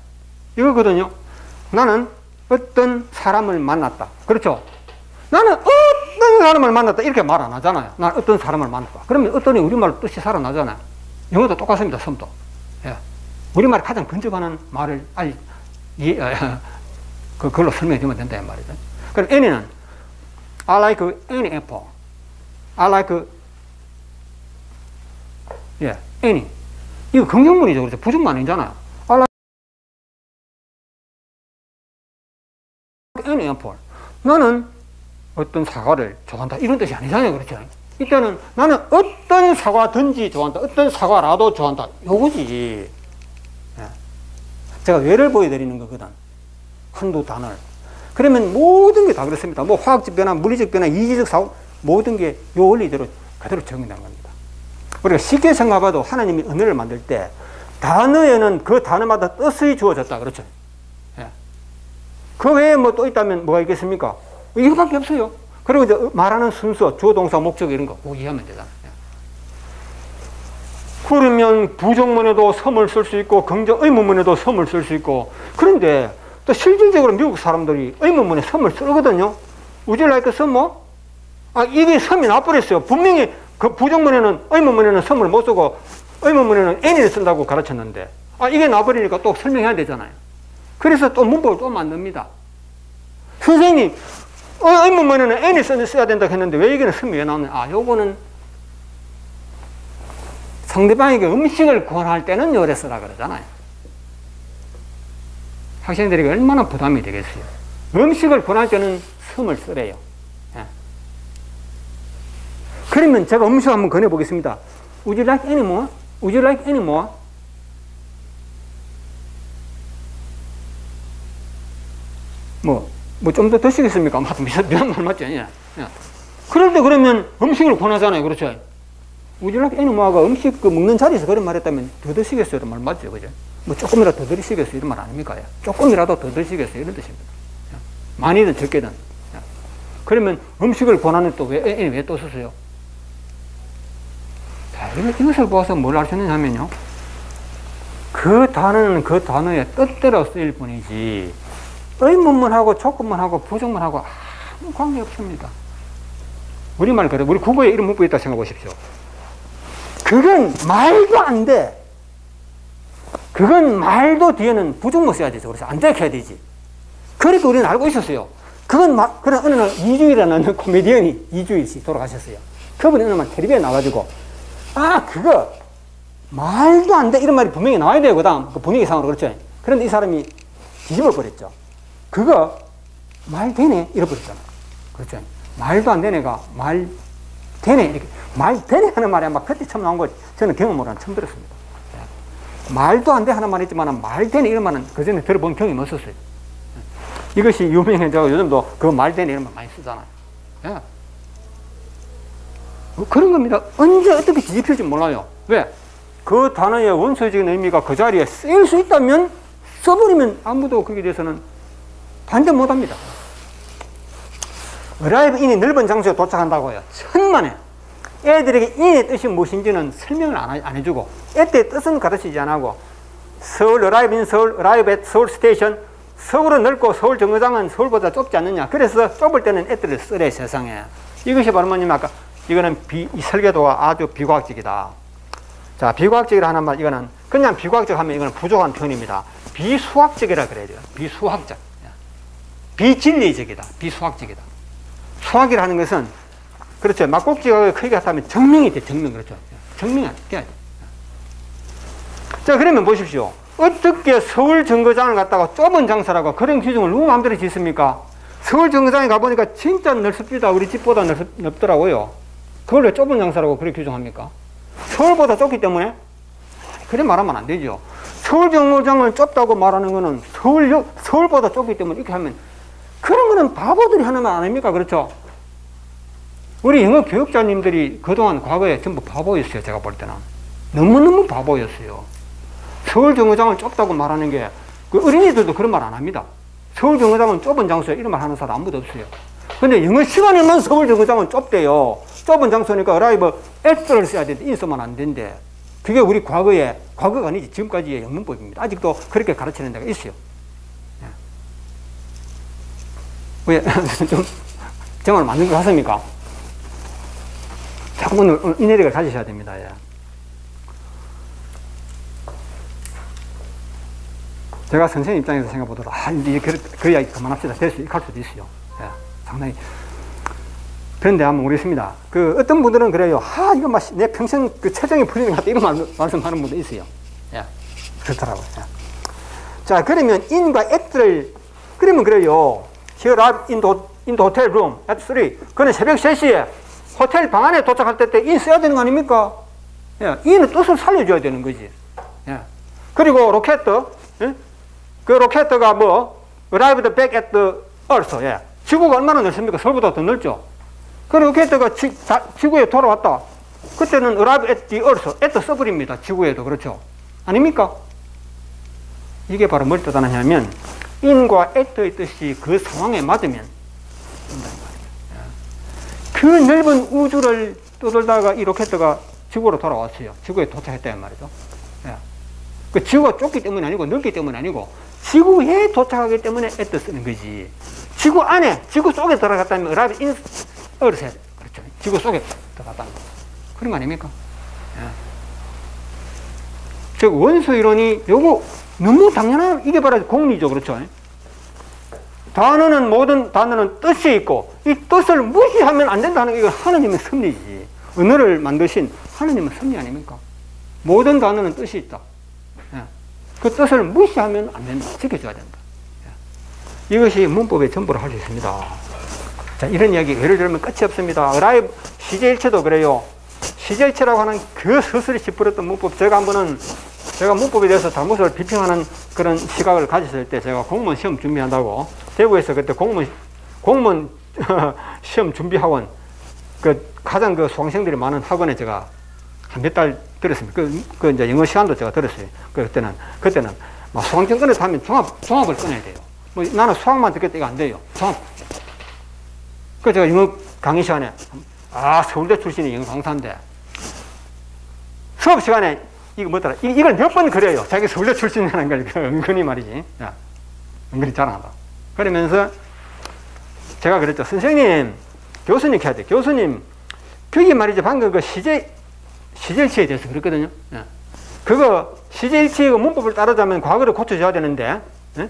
Speaker 2: 이거거든요. 나는 어떤 사람을 만났다. 그렇죠? 나는 어떤 사람을 만났다. 이렇게 말 안 하잖아요. 나는 어떤 사람을 만났다. 그러면 어떤이 우리말로 뜻이 살아나잖아요. 영어도 똑같습니다. 섬도. 예. 우리말이 가장 근접하는 말을 그걸로 설명해 주면 된다 이 말이죠. 그럼 애니는 I like any apple. I like any. 이거 긍정문이죠. 그렇죠? 부정문 아니잖아요. I like any apple. 나는 어떤 사과를 좋아한다. 이런 뜻이 아니잖아요. 그렇죠? 이때는 나는 어떤 사과든지 좋아한다. 어떤 사과라도 좋아한다. 요거지. 제가 예를 보여드리는 거거든. 한두 단어를. 그러면 모든 게 다 그렇습니다. 뭐 화학적 변화, 물리적 변화, 이지적 사고, 모든 게 요 원리대로 그대로 적용되는 겁니다. 우리가 쉽게 생각해봐도 하나님이 언어를 만들 때 단어에는 그 단어마다 뜻이 주어졌다. 그렇죠? 예. 그 외에 뭐 또 있다면 뭐가 있겠습니까? 이거밖에 없어요. 그리고 이제 말하는 순서, 주어, 동사, 목적 이런 거 꼭 이해하면 되잖아요. 그러면 부정문에도 섬을 쓸 수 있고 긍정 의문문에도 섬을 쓸 수 있고, 그런데 또 실질적으로 미국 사람들이 의문문에 섬을 쓰거든요. Would you like some more? 이게 섬이 나버렸어요. 분명히 그 부정문에는, 의문문에는 섬을 못 쓰고 의문문에는 any를 쓴다고 가르쳤는데, 이게 나버리니까 또 설명해야 되잖아요. 그래서 또 문법을 또 만듭니다. 선생님, 의문문에는 any 써야 된다고 했는데 왜 여기는 섬이 왜 나오냐? 요거는 상대방에게 음식을 권할 때는 요래 쓰라 그러잖아요. 학생들에게 얼마나 부담이 되겠어요. 음식을 권할 때는 섬을 쓰래요. 예. 그러면 제가 음식 한번 권해보겠습니다. Would you like any more? Would you like any more? 뭐 좀 더 드시겠습니까? 미안 말 맞죠? 예. 그럴 때 그러면 음식을 권하잖아요. 그렇죠? Would you like any more가 음식 먹는 자리에서 그런 말 했다면 더 드시겠어요? 이런 말 맞죠? 그죠? 뭐 조금이라도 더 드시겠어요? 이런 말 아닙니까? 조금이라도 더 드시겠어요? 이런 뜻입니다. 많이든 적게든. 그러면 음식을 권하는 또 왜 또 쓰세요? 자, 이것을 보아서 뭘 아시느냐 하면요. 그 단어는 그 단어의 뜻대로 쓰일 뿐이지, 의문문하고 조건문하고 부정문하고 아무 관계 없습니다. 우리말 그래. 우리 국어에 이런 문법이 있다고 생각해 보십시오. 그건 말도 안 돼. 그건 말도 뒤에는 부정문 써야 되죠. 그래서 안 되게 해야 되지. 그러니까 우리는 알고 있었어요. 그러나 어느 날 이주일이라는 코미디언이, 이주일 씨 돌아가셨어요. 그분이 어느 날 텔레비에 나와가지고, 그거 말도 안 돼. 이런 말이 분명히 나와야 돼요. 그 다음 그 분위기상으로. 그렇죠. 그런데 이 사람이 뒤집어 버렸죠. 그거 말 되네? 잃어버렸잖아. 그렇죠. 말도 안 되네가 되네. 이렇게. 말 되네 하는 말이 아마 그때 처음 나온 거 저는 경험으로는 처음 들었습니다. 말도 안 돼 하는 말이 있지만 말 되네 이런 말은 그 전에 들어본 경험이 없었어요. 이것이 유명해져 요즘도 그 말 되네 이런 말 많이 쓰잖아요. 예. 그런 겁니다. 언제 어떻게 뒤집힐지 몰라요. 왜? 그 단어의 원소적인 의미가 그 자리에 쓰일 수 있다면 써버리면 아무도 거기에 대해서는 반대 못합니다. arrive in이 넓은 장소에 도착한다고 해요. 천만에. 애들에게 in의 뜻이 무엇인지는 설명을 안 해주고 애때의 뜻은 가르치지 안 하고 서울 arrive in 서울, arrive at 서울 스테이션 서울은 넓고 서울 정거장은 서울보다 좁지 않느냐. 그래서 좁을 때는 애들을 쓰래 세상에. 이것이 바로 뭐냐면 아까 이거는 이 설계도가 아주 비과학적이다. 자, 비과학적이라 하는 말 이거는 그냥 비과학적 하면 이거는 부족한 표현입니다. 비수학적이라 그래야 돼요. 비수학적. 비진리적이다. 비수학적이다. 수학이라 하는 것은 그렇죠. 막국지가 크게 같다면 정명이 돼. 정명 그렇죠. 정명이 돼야 돼. 자, 그러면 보십시오. 어떻게 서울 정거장을 갖다가 좁은 장사라고 그런 규정을 누구 마음대로 짓습니까? 서울 정거장에 가보니까 진짜 넓습니다. 우리 집보다 넓더라고요. 그걸 왜 좁은 장사라고 그렇게 규정합니까? 서울보다 좁기 때문에? 그래 말하면 안 되죠. 서울 정거장을 좁다고 말하는 거는 서울보다 좁기 때문에 이렇게 하면 그런 거는 바보들이 하는 말 아닙니까? 그렇죠? 우리 영어 교육자님들이 그동안 과거에 전부 바보였어요. 제가 볼 때는. 너무너무 바보였어요. 서울 정거장을 좁다고 말하는 게, 그 어린이들도 그런 말 안 합니다. 서울 정거장은 좁은 장소에 이런 말 하는 사람 아무도 없어요. 근데 영어 시간에만 서울 정거장은 좁대요. 좁은 장소니까 arrive at를 써야 되는데 in 쓰면 안 된대. 그게 우리 과거가 아니지 지금까지의 영문법입니다. 아직도 그렇게 가르치는 데가 있어요. 왜? 좀 정말 맞는 것 같습니까? 자, 오늘 인내력을 가지셔야 됩니다. 예. 제가 선생님 입장에서 생각해보더라도 이제 그 이야기 그만합시다. 될 수 있을 수도 있어요. 예. 상당히. 그런데 한번 모르겠습니다. 어떤 분들은 그래요. 이거 내 평생 체정이 풀리는 것 같다. 이런 말씀하는 분도 있어요. 예. 그렇더라고요. 예. 자, 그러면 in과 at를, 그러면 그래요. Here in the hotel room at 3. 그는 새벽 3시에 호텔 방 안에 도착할 때 in 써야 되는 거 아닙니까? 예. in은 뜻을 살려줘야 되는 거지. 예. 그리고 로켓, 예? 그 로켓가 arrived back at the earth. 예. 지구가 얼마나 넓습니까? 서울보다 더 넓죠? 그 로켓가 지구에 돌아왔다. 그때는 arrive at the earth, at 써버립니다. 지구에도. 그렇죠? 아닙니까? 이게 바로 뭘 뜻하느냐면 in과 at의 뜻이 그 상황에 맞으면 그 넓은 우주를 떠돌다가 이 로켓가 지구로 돌아왔어요. 지구에 도착했단 말이죠. 예. 그 지구가 좁기 때문이 아니고 넓기 때문이 아니고 지구에 도착하기 때문에 at 쓰는 거지. 지구 안에, 지구 속에 들어갔다면 arrive in earth. 그렇죠. 지구 속에 들어갔다. 그런 거 아닙니까? 예. 즉 원소 이론이 요거 너무 당연한, 이게 바로 공리죠. 그렇죠? 단어는, 모든 단어는 뜻이 있고, 이 뜻을 무시하면 안 된다는 게 이건 하느님의 섭리지. 언어를 만드신 하느님의 섭리 아닙니까? 모든 단어는 뜻이 있다. 예. 그 뜻을 무시하면 안 된다. 지켜줘야 된다. 예. 이것이 문법의 전부를 할 수 있습니다. 자, 이런 이야기, 예를 들면 끝이 없습니다. arrive, 시제일체도 그래요. 시제일체라고 하는 그 서술이 짚어렸던 문법, 제가 문법에 대해서 잘못을 비평하는 그런 시각을 가졌을 때 제가 공무원 시험 준비한다고 대구에서 그때 공무원 시험 준비학원 가장 수강생들이 많은 학원에 제가 한 몇 달 들었습니다. 이제 영어 시간도 제가 들었어요. 그때는 막 수강증 꺼내서 하면 종합을 꺼내야 돼요. 나는 수학만 듣겠다 이거 안 돼요. 종합. 그래서 제가 영어 강의 시간에 서울대 출신의 영어 강사인데 수업 시간에 이거 뭐더라? 이걸 몇 번 그래요. 자기 서울대 출신이라는 걸 은근히 말이지. 야, 은근히 자랑한다. 그러면서 제가 그랬죠. 선생님, 교수님 해야 돼. 교수님, 그게 말이죠. 방금 그 시제일치에 대해서 그랬거든요. 야. 그거 시제일치의 문법을 따르자면 과거를 고쳐줘야 되는데, 예?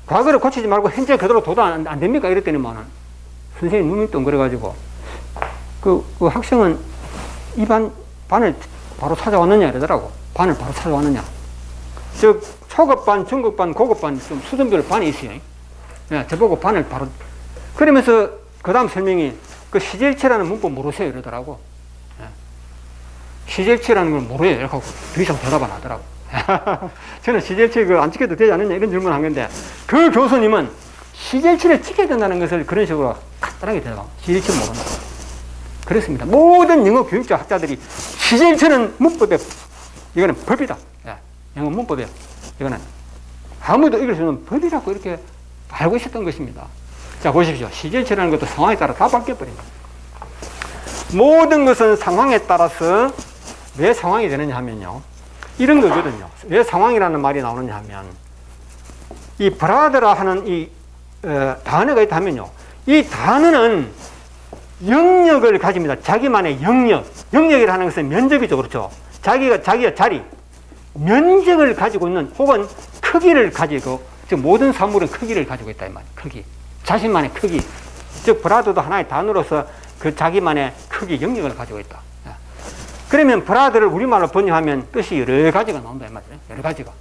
Speaker 2: 과거를 고치지 말고 현재 그대로 둬도 안 됩니까? 이랬더니만은 선생님 눈이 동그래가지고 그 학생은 이 반을 바로 찾아왔느냐 이러더라고. 반을 바로 찾아왔느냐. 즉 초급반, 중급반, 고급반 좀 수준별 반이 있어요. 예, 저보고 반을 바로. 그러면서 그 다음 설명이 그 시제일체라는 문법 모르세요? 이러더라고. 예. 시제일체라는 걸 모르요. 이렇게 하고 더 이상 대답 안 하더라고. 저는 시제일체 안 지켜도 되지 않느냐 이런 질문을 한 건데, 그 교수님은 시제일체를 지켜야 된다는 것을 그런 식으로 간단하게 대답합니다. 시제일체 모른다. 그렇습니다. 모든 영어 교육자 학자들이 시제일체는 문법에, 이거는 법이다. 예. 영어 문법에 이거는 아무도 이길 수 없는 법이라고 이렇게 알고 있었던 것입니다. 자, 보십시오. 시제일체라는 것도 상황에 따라 다 바뀌어버립니다. 모든 것은 상황에 따라서 왜 상황이 되느냐 하면요, 이런 거거든요. 왜 상황이라는 말이 나오느냐 하면, 이 브라더라 하는 이 단어가 있다 하면요, 이 단어는 영역을 가집니다. 자기만의 영역. 영역이라는 것은 면적이죠. 그렇죠? 자기가 자리, 면적을 가지고 있는, 혹은 크기를 가지고, 즉 모든 사물은 크기를 가지고 있다 이 말이에요. 크기. 자신만의 크기. 즉 브라더도 하나의 단어로서 그 자기만의 크기, 영역을 가지고 있다. 그러면 브라더를 우리말로 번역하면 뜻이 여러 가지가 나온다 이 말이에요. 여러 가지가.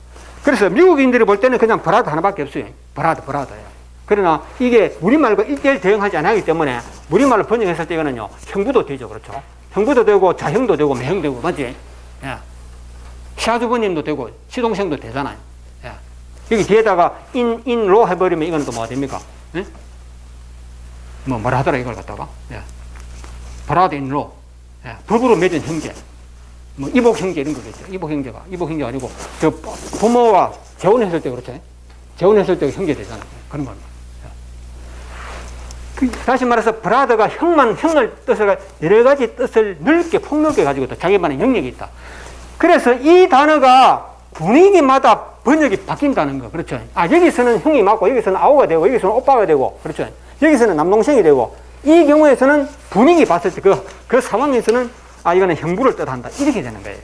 Speaker 2: 그래서 미국인들이 볼 때는 그냥 브라더 하나밖에 없어요. 브라더예요. 그러나 이게 우리말과 1:1 대응하지 않기 때문에 우리말로 번역했을 때 이거는요, 형부도 되죠. 그렇죠? 형부도 되고, 자형도 되고, 매형 되고, 맞지? 예. 시아주버님도 되고, 시동생도 되잖아요. 예. 여기 뒤에다가 인로 해버리면 이건 또 뭐가 됩니까? 예? 뭐라 하더라, 이걸 갖다가. 예. 브라더 인로. 예. 법으로 맺은 형제. 뭐, 이복 형제 이런 거겠죠. 이복 형제가 아니고, 저 부모와 재혼했을 때 그렇죠? 재혼했을 때 형제 되잖아요. 그런 겁니다. 다시 말해서 브라더가 형을 뜻을, 여러 가지 뜻을 넓게 폭넓게 가지고 있다. 자기만의 영역이 있다. 그래서 이 단어가 분위기마다 번역이 바뀐다는 거. 그렇죠? 여기서는 형이 맞고, 여기서는 아우가 되고, 여기서는 오빠가 되고, 그렇죠? 여기서는 남동생이 되고, 이 경우에서는 분위기 봤을 때 그 상황에서는 이거는 형부를 뜻한다. 이렇게 되는 거예요.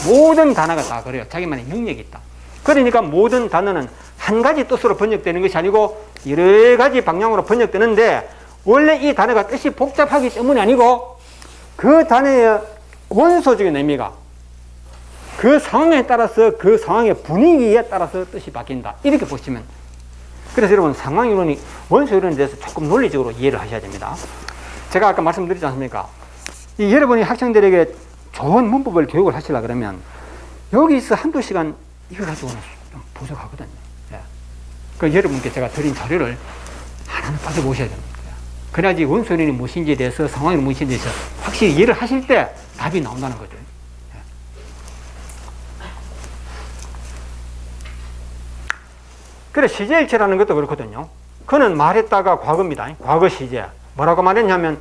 Speaker 2: 모든 단어가 다 그래요. 자기만의 영역이 있다. 그러니까 모든 단어는 한 가지 뜻으로 번역되는 것이 아니고 여러 가지 방향으로 번역되는데, 원래 이 단어가 뜻이 복잡하기 때문이 아니고 그 단어의 원소적인 의미가 그 상황에 따라서, 그 상황의 분위기에 따라서 뜻이 바뀐다. 이렇게 보시면. 그래서 여러분, 상황이론이, 원소이론에 대해서 조금 논리적으로 이해를 하셔야 됩니다. 제가 아까 말씀드리지 않습니까? 여러분이 학생들에게 좋은 문법을 교육을 하시려고 그러면 여기서 한두 시간 이거 가지고는 좀 부족하거든요. 예. 그 여러분께 제가 드린 자료를 하나는 빠져보셔야 됩니다. 그래야지 원소이론이 무엇인지에 대해서, 상황이 무엇인지에 대해서 확실히 이해를 하실 때 답이 나온다는 거죠. 예. 그래, 시제일체라는 것도 그렇거든요. 그는 말했다가 과거입니다. 과거 시제. 뭐라고 말했냐면,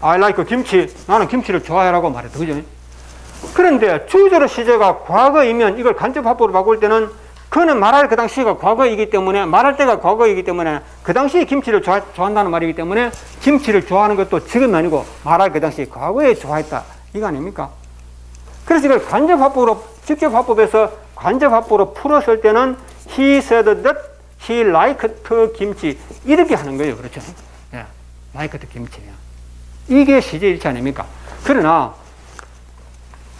Speaker 2: I like 김치. 나는 김치를 좋아해라고 말했다. 그죠? 그런데 주어로 시제가 과거이면 이걸 간접합법으로 바꿀 때는 그는 말할 그 당시가 과거이기 때문에, 말할 때가 과거이기 때문에 그 당시에 김치를 좋아한다는 말이기 때문에 김치를 좋아하는 것도 지금이 아니고 말할 그 당시에 과거에 좋아했다. 이거 아닙니까? 그래서 이걸 간접합법으로, 직접합법에서 간접합법으로 풀었을 때는 he said that he liked 김치. 이렇게 하는 거예요. 그렇죠? 예. liked 김치. 이게 시제일체 아닙니까? 그러나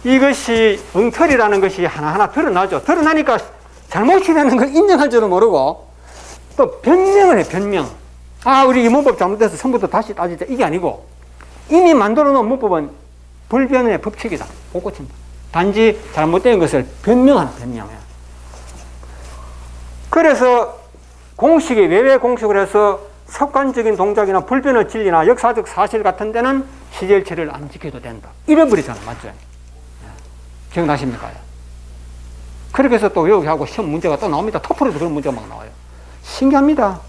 Speaker 2: 이것이 엉터리라는 것이 하나하나 드러나죠. 드러나니까 잘못이 되는 걸 인정할 줄은 모르고 또 변명을 해, 변명. 우리 이 문법 잘못돼서 처음부터 다시 따지자. 이게 아니고 이미 만들어 놓은 문법은 불변의 법칙이다. 못 고친다. 단지 잘못된 것을 변명하는, 변명이야. 그래서 공식이 외래 공식을 해서 습관적인 동작이나 불변의 진리나 역사적 사실 같은 데는 시제일체를 안 지켜도 된다. 이래버리잖아. 맞죠? 기억나십니까? 그렇게 해서 또 여기 하고 시험 문제가 또 나옵니다. 토플에도 그런 문제가 막 나와요. 신기합니다.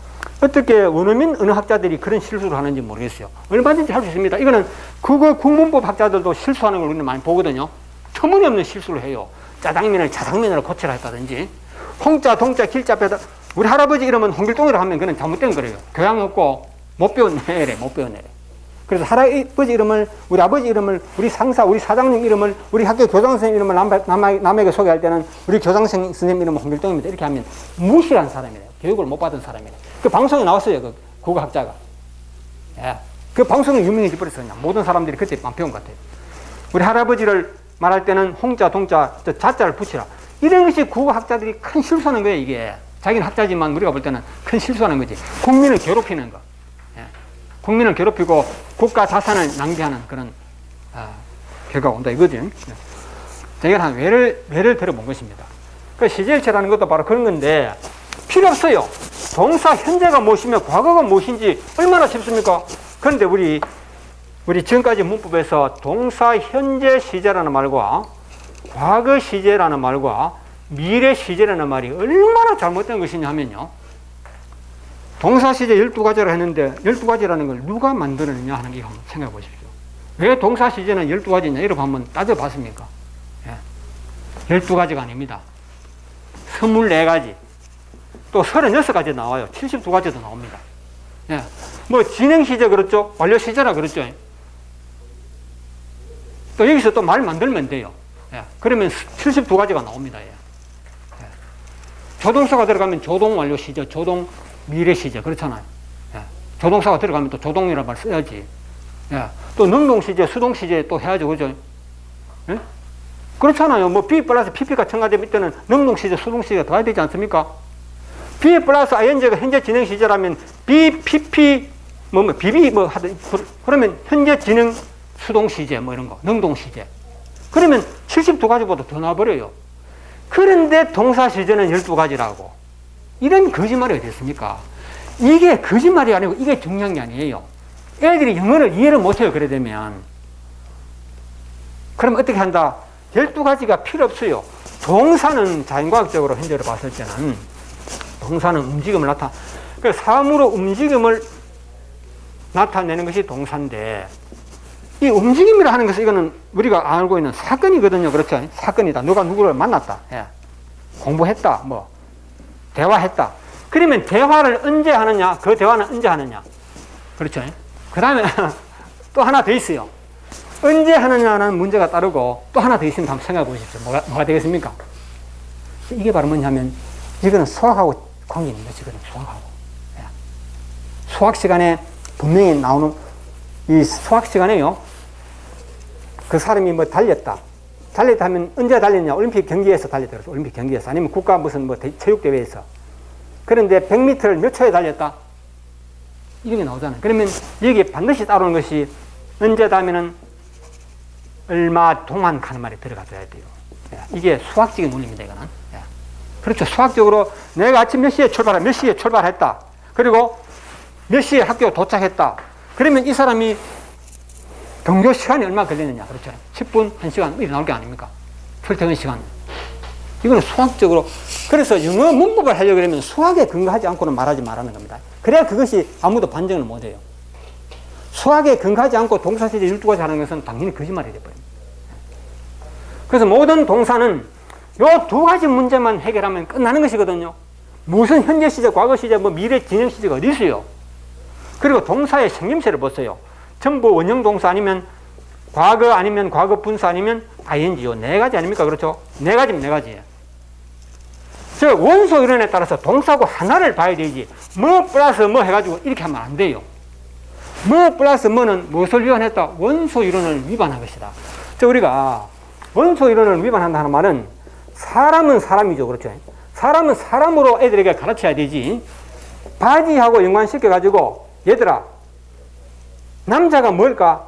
Speaker 2: 어떻게 원어민 언어학자들이 그런 실수를 하는지 모르겠어요. 얼마든지 할 수 있습니다. 이거는 국문법 학자들도 실수하는 걸 우리는 많이 보거든요. 터무니없는 실수를 해요. 짜장면을 자장면으로 고치라 했다든지, 홍자, 동자, 길자 빼다. 우리 할아버지 이름은 홍길동이라고 하면 그건 잘못된 거래요. 교양 없고 못 배웠네. 못 배웠네. 그래서 할아버지 이름을, 우리 아버지 이름을, 우리 상사, 우리 사장님 이름을, 우리 학교 교장선생님 이름을 남에게 소개할 때는 우리 교장선생님 이름은 홍길동입니다. 이렇게 하면 무시한 사람이래요. 교육을 못 받은 사람이래요. 그 방송에 나왔어요. 그 국어학자가. 예. 그 방송이 유명해져 버렸어요. 모든 사람들이 그때 안 배운 것 같아요. 우리 할아버지를 말할 때는 홍자, 동자, 자자를 붙이라. 이런 것이 국어학자들이 큰 실수하는 거예요. 이게. 자기는 학자지만 우리가 볼 때는 큰 실수하는 거지. 국민을 괴롭히는 거. 예. 국민을 괴롭히고 국가 자산을 낭비하는 그런 결과가 온다 이거지. 제가 한 예를 들어본 것입니다. 그 시제일체라는 것도 바로 그런 건데 필요 없어요. 동사 현재가 무엇이며 과거가 무엇인지 얼마나 쉽습니까? 그런데 우리 지금까지 문법에서 동사 현재 시제라는 말과 과거 시제라는 말과 미래 시제라는 말이 얼마나 잘못된 것이냐 하면요. 동사 시제 12가지라 했는데 12가지라는 걸 누가 만들었느냐 하는 게 한번 생각해 보십시오. 왜 동사 시제는 12가지냐 이렇게 한번 따져봤습니까? 12가지가 아닙니다. 24가지 또 36가지 나와요. 72가지도 나옵니다. 뭐 진행 시제 그렇죠? 완료 시제라 그렇죠? 또 여기서 또 말 만들면 돼요. 그러면 72가지가 나옵니다. 조동사가 들어가면 조동 완료 시제, 조동 미래 시제 그렇잖아요. 조동사가 들어가면 또 조동이라는 말 써야지. 또 능동 시제, 수동 시제 또 해야죠, 그죠? 그렇잖아요. 뭐 B 플러스 PP가 첨가되면 이때는 능동 시제, 수동 시제가 더해야 되지 않습니까? B 플러스 ING가 현재 진행 시제라면 B, PP, BB 하든 그러면 현재 진행 수동 시제 뭐 이런 거, 능동 시제. 그러면 72가지보다 더 나와버려요. 그런데 동사 시제는 12가지라고. 이런 거짓말이 어디 있습니까? 이게 거짓말이 아니고 이게 중요한 게 아니에요. 애들이 영어를 이해를 못해요. 그래 되면. 그럼 어떻게 한다? 12가지가 필요 없어요. 동사는 자연과학적으로 현재로 봤을 때는 동사는 움직임을 그 사물의 움직임을 나타내는 것이 동사인데 이 움직임이라 하는 것은 이거는 우리가 알고 있는 사건이거든요. 그렇죠? 사건이다. 누가 누구를 만났다. 공부했다. 뭐 대화했다. 그러면 대화를 언제 하느냐? 그 대화는 언제 하느냐? 그렇죠? 그 다음에 또 하나 더 있어요. 언제 하느냐는 문제가 따르고 또 하나 더 있으면 한번 생각해 보십시오. 뭐가 되겠습니까? 이게 바로 뭐냐면 이거는 수학하고 관계 있는 거지. 이거는 수학하고. 수학 시간에 분명히 나오는 이 수학 시간에요. 그 사람이 뭐 달렸다 하면 언제 달렸냐? 올림픽 경기에서 달렸다. 그래서 올림픽 경기에서 아니면 국가 무슨 뭐 체육대회에서. 그런데 100m를 몇 초에 달렸다? 이런 게 나오잖아요. 그러면 여기에 반드시 따르는 것이 언제다 하면은 얼마 동안 가는 말이 들어가줘야 돼요. 이게 수학적인 논리입니다, 이거는. 그렇죠. 수학적으로 내가 아침 몇 시에 출발했다. 그리고 몇 시에 학교 도착했다. 그러면 이 사람이 등교 시간이 얼마 걸리느냐. 그렇죠. 10분, 1시간, 이렇게 나올 게 아닙니까? 출퇴근 시간. 이거는 수학적으로. 그래서 영어 문법을 하려고 하면 수학에 근거하지 않고는 말하지 말라는 겁니다. 그래야 그것이 아무도 반증을 못 해요. 수학에 근거하지 않고 동사시제 12가지 하는 것은 당연히 거짓말이 되어버립니다. 그래서 모든 동사는 요 2가지 문제만 해결하면 끝나는 것이거든요. 무슨 현재 시제, 과거 시제, 뭐 미래 진행 시제가 어디 있어요? 그리고 동사의 생김새를 보세요. 전부 원형 동사 아니면 과거 아니면 과거 분사 아니면 ing요. 4가지 아닙니까? 그렇죠? 4가지면 4가지예요. 즉 원소 이론에 따라서 동사고 하나를 봐야 되지 뭐 플러스 뭐 해가지고 이렇게 하면 안 돼요. 뭐 플러스 뭐는 무엇을 위반했다? 원소 이론을 위반한 것이다. 즉 우리가 원소 이론을 위반한다는 말은 사람은 사람이죠. 그렇죠? 사람은 사람으로 애들에게 가르쳐야 되지 바지하고 연관시켜가지고 얘들아 남자가 뭘까?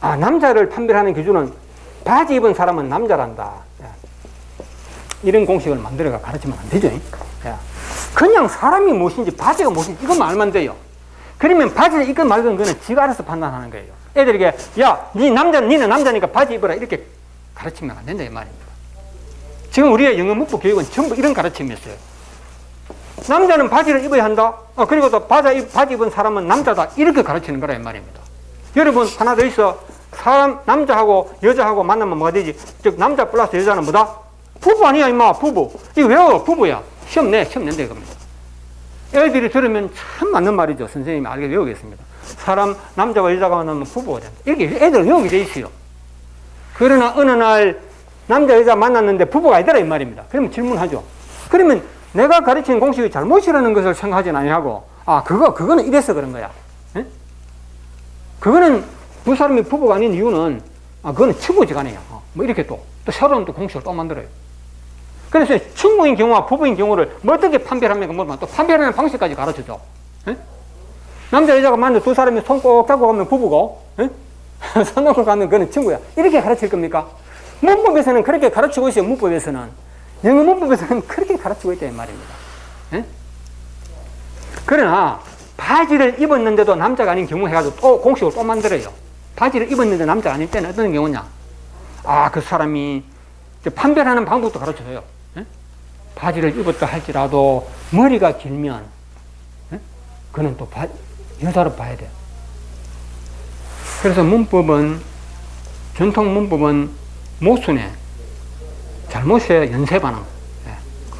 Speaker 2: 남자를 판별하는 기준은 바지 입은 사람은 남자란다. 이런 공식을 만들어가 가르치면 안 되죠. 그냥 사람이 무엇인지 바지가 무엇인지 이것만 알면 돼요. 그러면 바지를 입건 말건 그는 지가 알아서 판단하는 거예요. 애들에게 야, 니는 남자니까 바지 입어라 이렇게 가르치면 안 된다 이 말입니다. 지금 우리의 영어 문법 교육은 전부 이런 가르침이었어요. 남자는 바지를 입어야 한다. 그리고 또 바지 입은 사람은 남자다. 이렇게 가르치는 거라 이 말입니다. 여러분 하나 더 있어. 사람 남자하고 여자하고 만나면 뭐가 되지? 즉 남자 플러스 여자는 뭐다? 부부 아니야 임마. 부부. 이거 외워. 부부야. 시험 낸다 이겁니다. 애들이 들으면 참 맞는 말이죠. 선생님이 알게 외우겠습니다. 사람 남자와 여자가 만나면 부부가 된다. 이렇게 애들 외우게 돼 있어요. 그러나 어느 날 남자 여자 만났는데 부부가 아니더라 이 말입니다. 그러면 질문하죠. 그러면 내가 가르친 공식이 잘못이라는 것을 생각하진 아니하고 그거는 이래서 그런 거야. 에? 그거는 두 사람이 부부가 아닌 이유는 그거는 친구지간이에요. 뭐 이렇게 또 새로운 또 공식을 또 만들어요. 그래서 친구인 경우와 부부인 경우를 뭐 어떻게 판별합니까? 또 판별하는 방식까지 가르쳐줘. 에? 남자 여자가 만나 두 사람이 손 꼭 잡고 가면 부부고, 손 놓고 가면 그는 친구야. 이렇게 가르칠 겁니까? 문법에서는 그렇게 가르치고 있어요. 문법에서는. 영어 문법에서는 그렇게 가르치고 있다 이 말입니다. 그러나 바지를 입었는데도 남자가 아닌 경우 해가지고 또 공식으로 또 만들어요. 바지를 입었는데 남자가 아닐 때는 어떤 경우냐? 아, 그 사람이 판별하는 방법도 가르쳐줘요. 바지를 입었다 할지라도 머리가 길면 그는 또 여자로 봐야 돼요. 그래서 문법은, 전통 문법은 모순에 잘못에 연쇄 반응.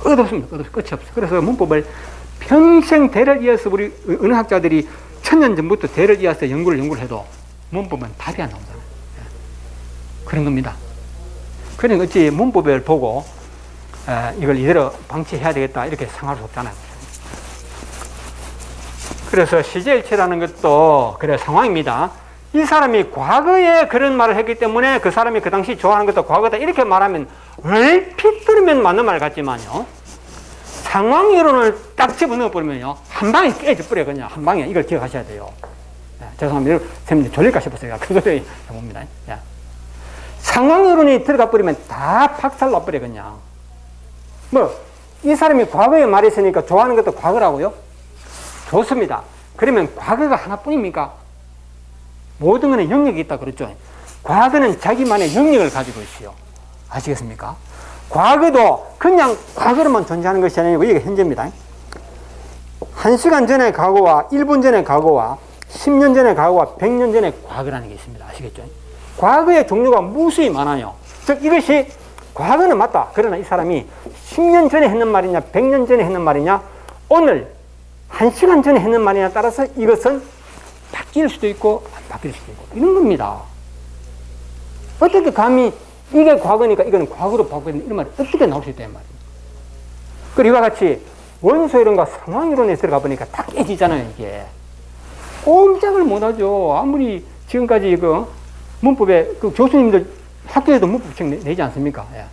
Speaker 2: 끝없습니다. 끝이 없어. 그래서 문법을 평생 대를 이어서 우리 언어학자들이 1000년 전부터 대를 이어서 연구를 해도 문법은 답이 안 나오잖아요. 그런 겁니다. 그러니까 어찌 문법을 보고 이걸 이대로 방치해야 되겠다 이렇게 생각할 수 없잖아요. 그래서 시제일치라는 것도 그래 상황입니다. 이 사람이 과거에 그런 말을 했기 때문에 그 사람이 그 당시 좋아하는 것도 과거다 이렇게 말하면 얼핏 들으면 맞는 말 같지만요, 상황 이론을 딱 집어넣어 버리면요 한 방에 깨져 버려. 그냥 한 방에. 이걸 기억하셔야 돼요. 죄송합니다. 선생님 졸릴까 싶었어요. 그 소리 해봅니다. 상황 이론이 들어가 버리면 다 박살나 버려. 그냥 이 사람이 과거에 말했으니까 좋아하는 것도 과거라고요? 좋습니다. 그러면 과거가 하나뿐입니까? 모든 것에 영역이 있다 그랬죠. 과거는 자기만의 영역을 가지고 있어요. 아시겠습니까? 과거도 그냥 과거로만 존재하는 것이 아니고 이게 현재입니다. 1시간 전의 과거와 1분 전의 과거와 10년 전의 과거와 100년 전의 과거라는 게 있습니다. 아시겠죠? 과거의 종류가 무수히 많아요. 즉 이것이 과거는 맞다. 그러나 이 사람이 10년 전에 했는 말이냐 100년 전에 했는 말이냐 오늘 1시간 전에 했는 말이냐 따라서 이것은 바뀔 수도 있고 안 바뀔 수도 있고 이런 겁니다. 어떻게 감히 이게 과거니까 이거는 과거로 바꿔야 된다 이런 말이 어떻게 나올 수 있다 이 말입니다. 그리고 이와 같이 원소이론과 상황이론에 들어가 보니까 다 깨지잖아요. 이게 꼼짝을 못하죠. 아무리 지금까지 그 문법에 그 교수님들 학교에도 문법책 내지 않습니까? 예.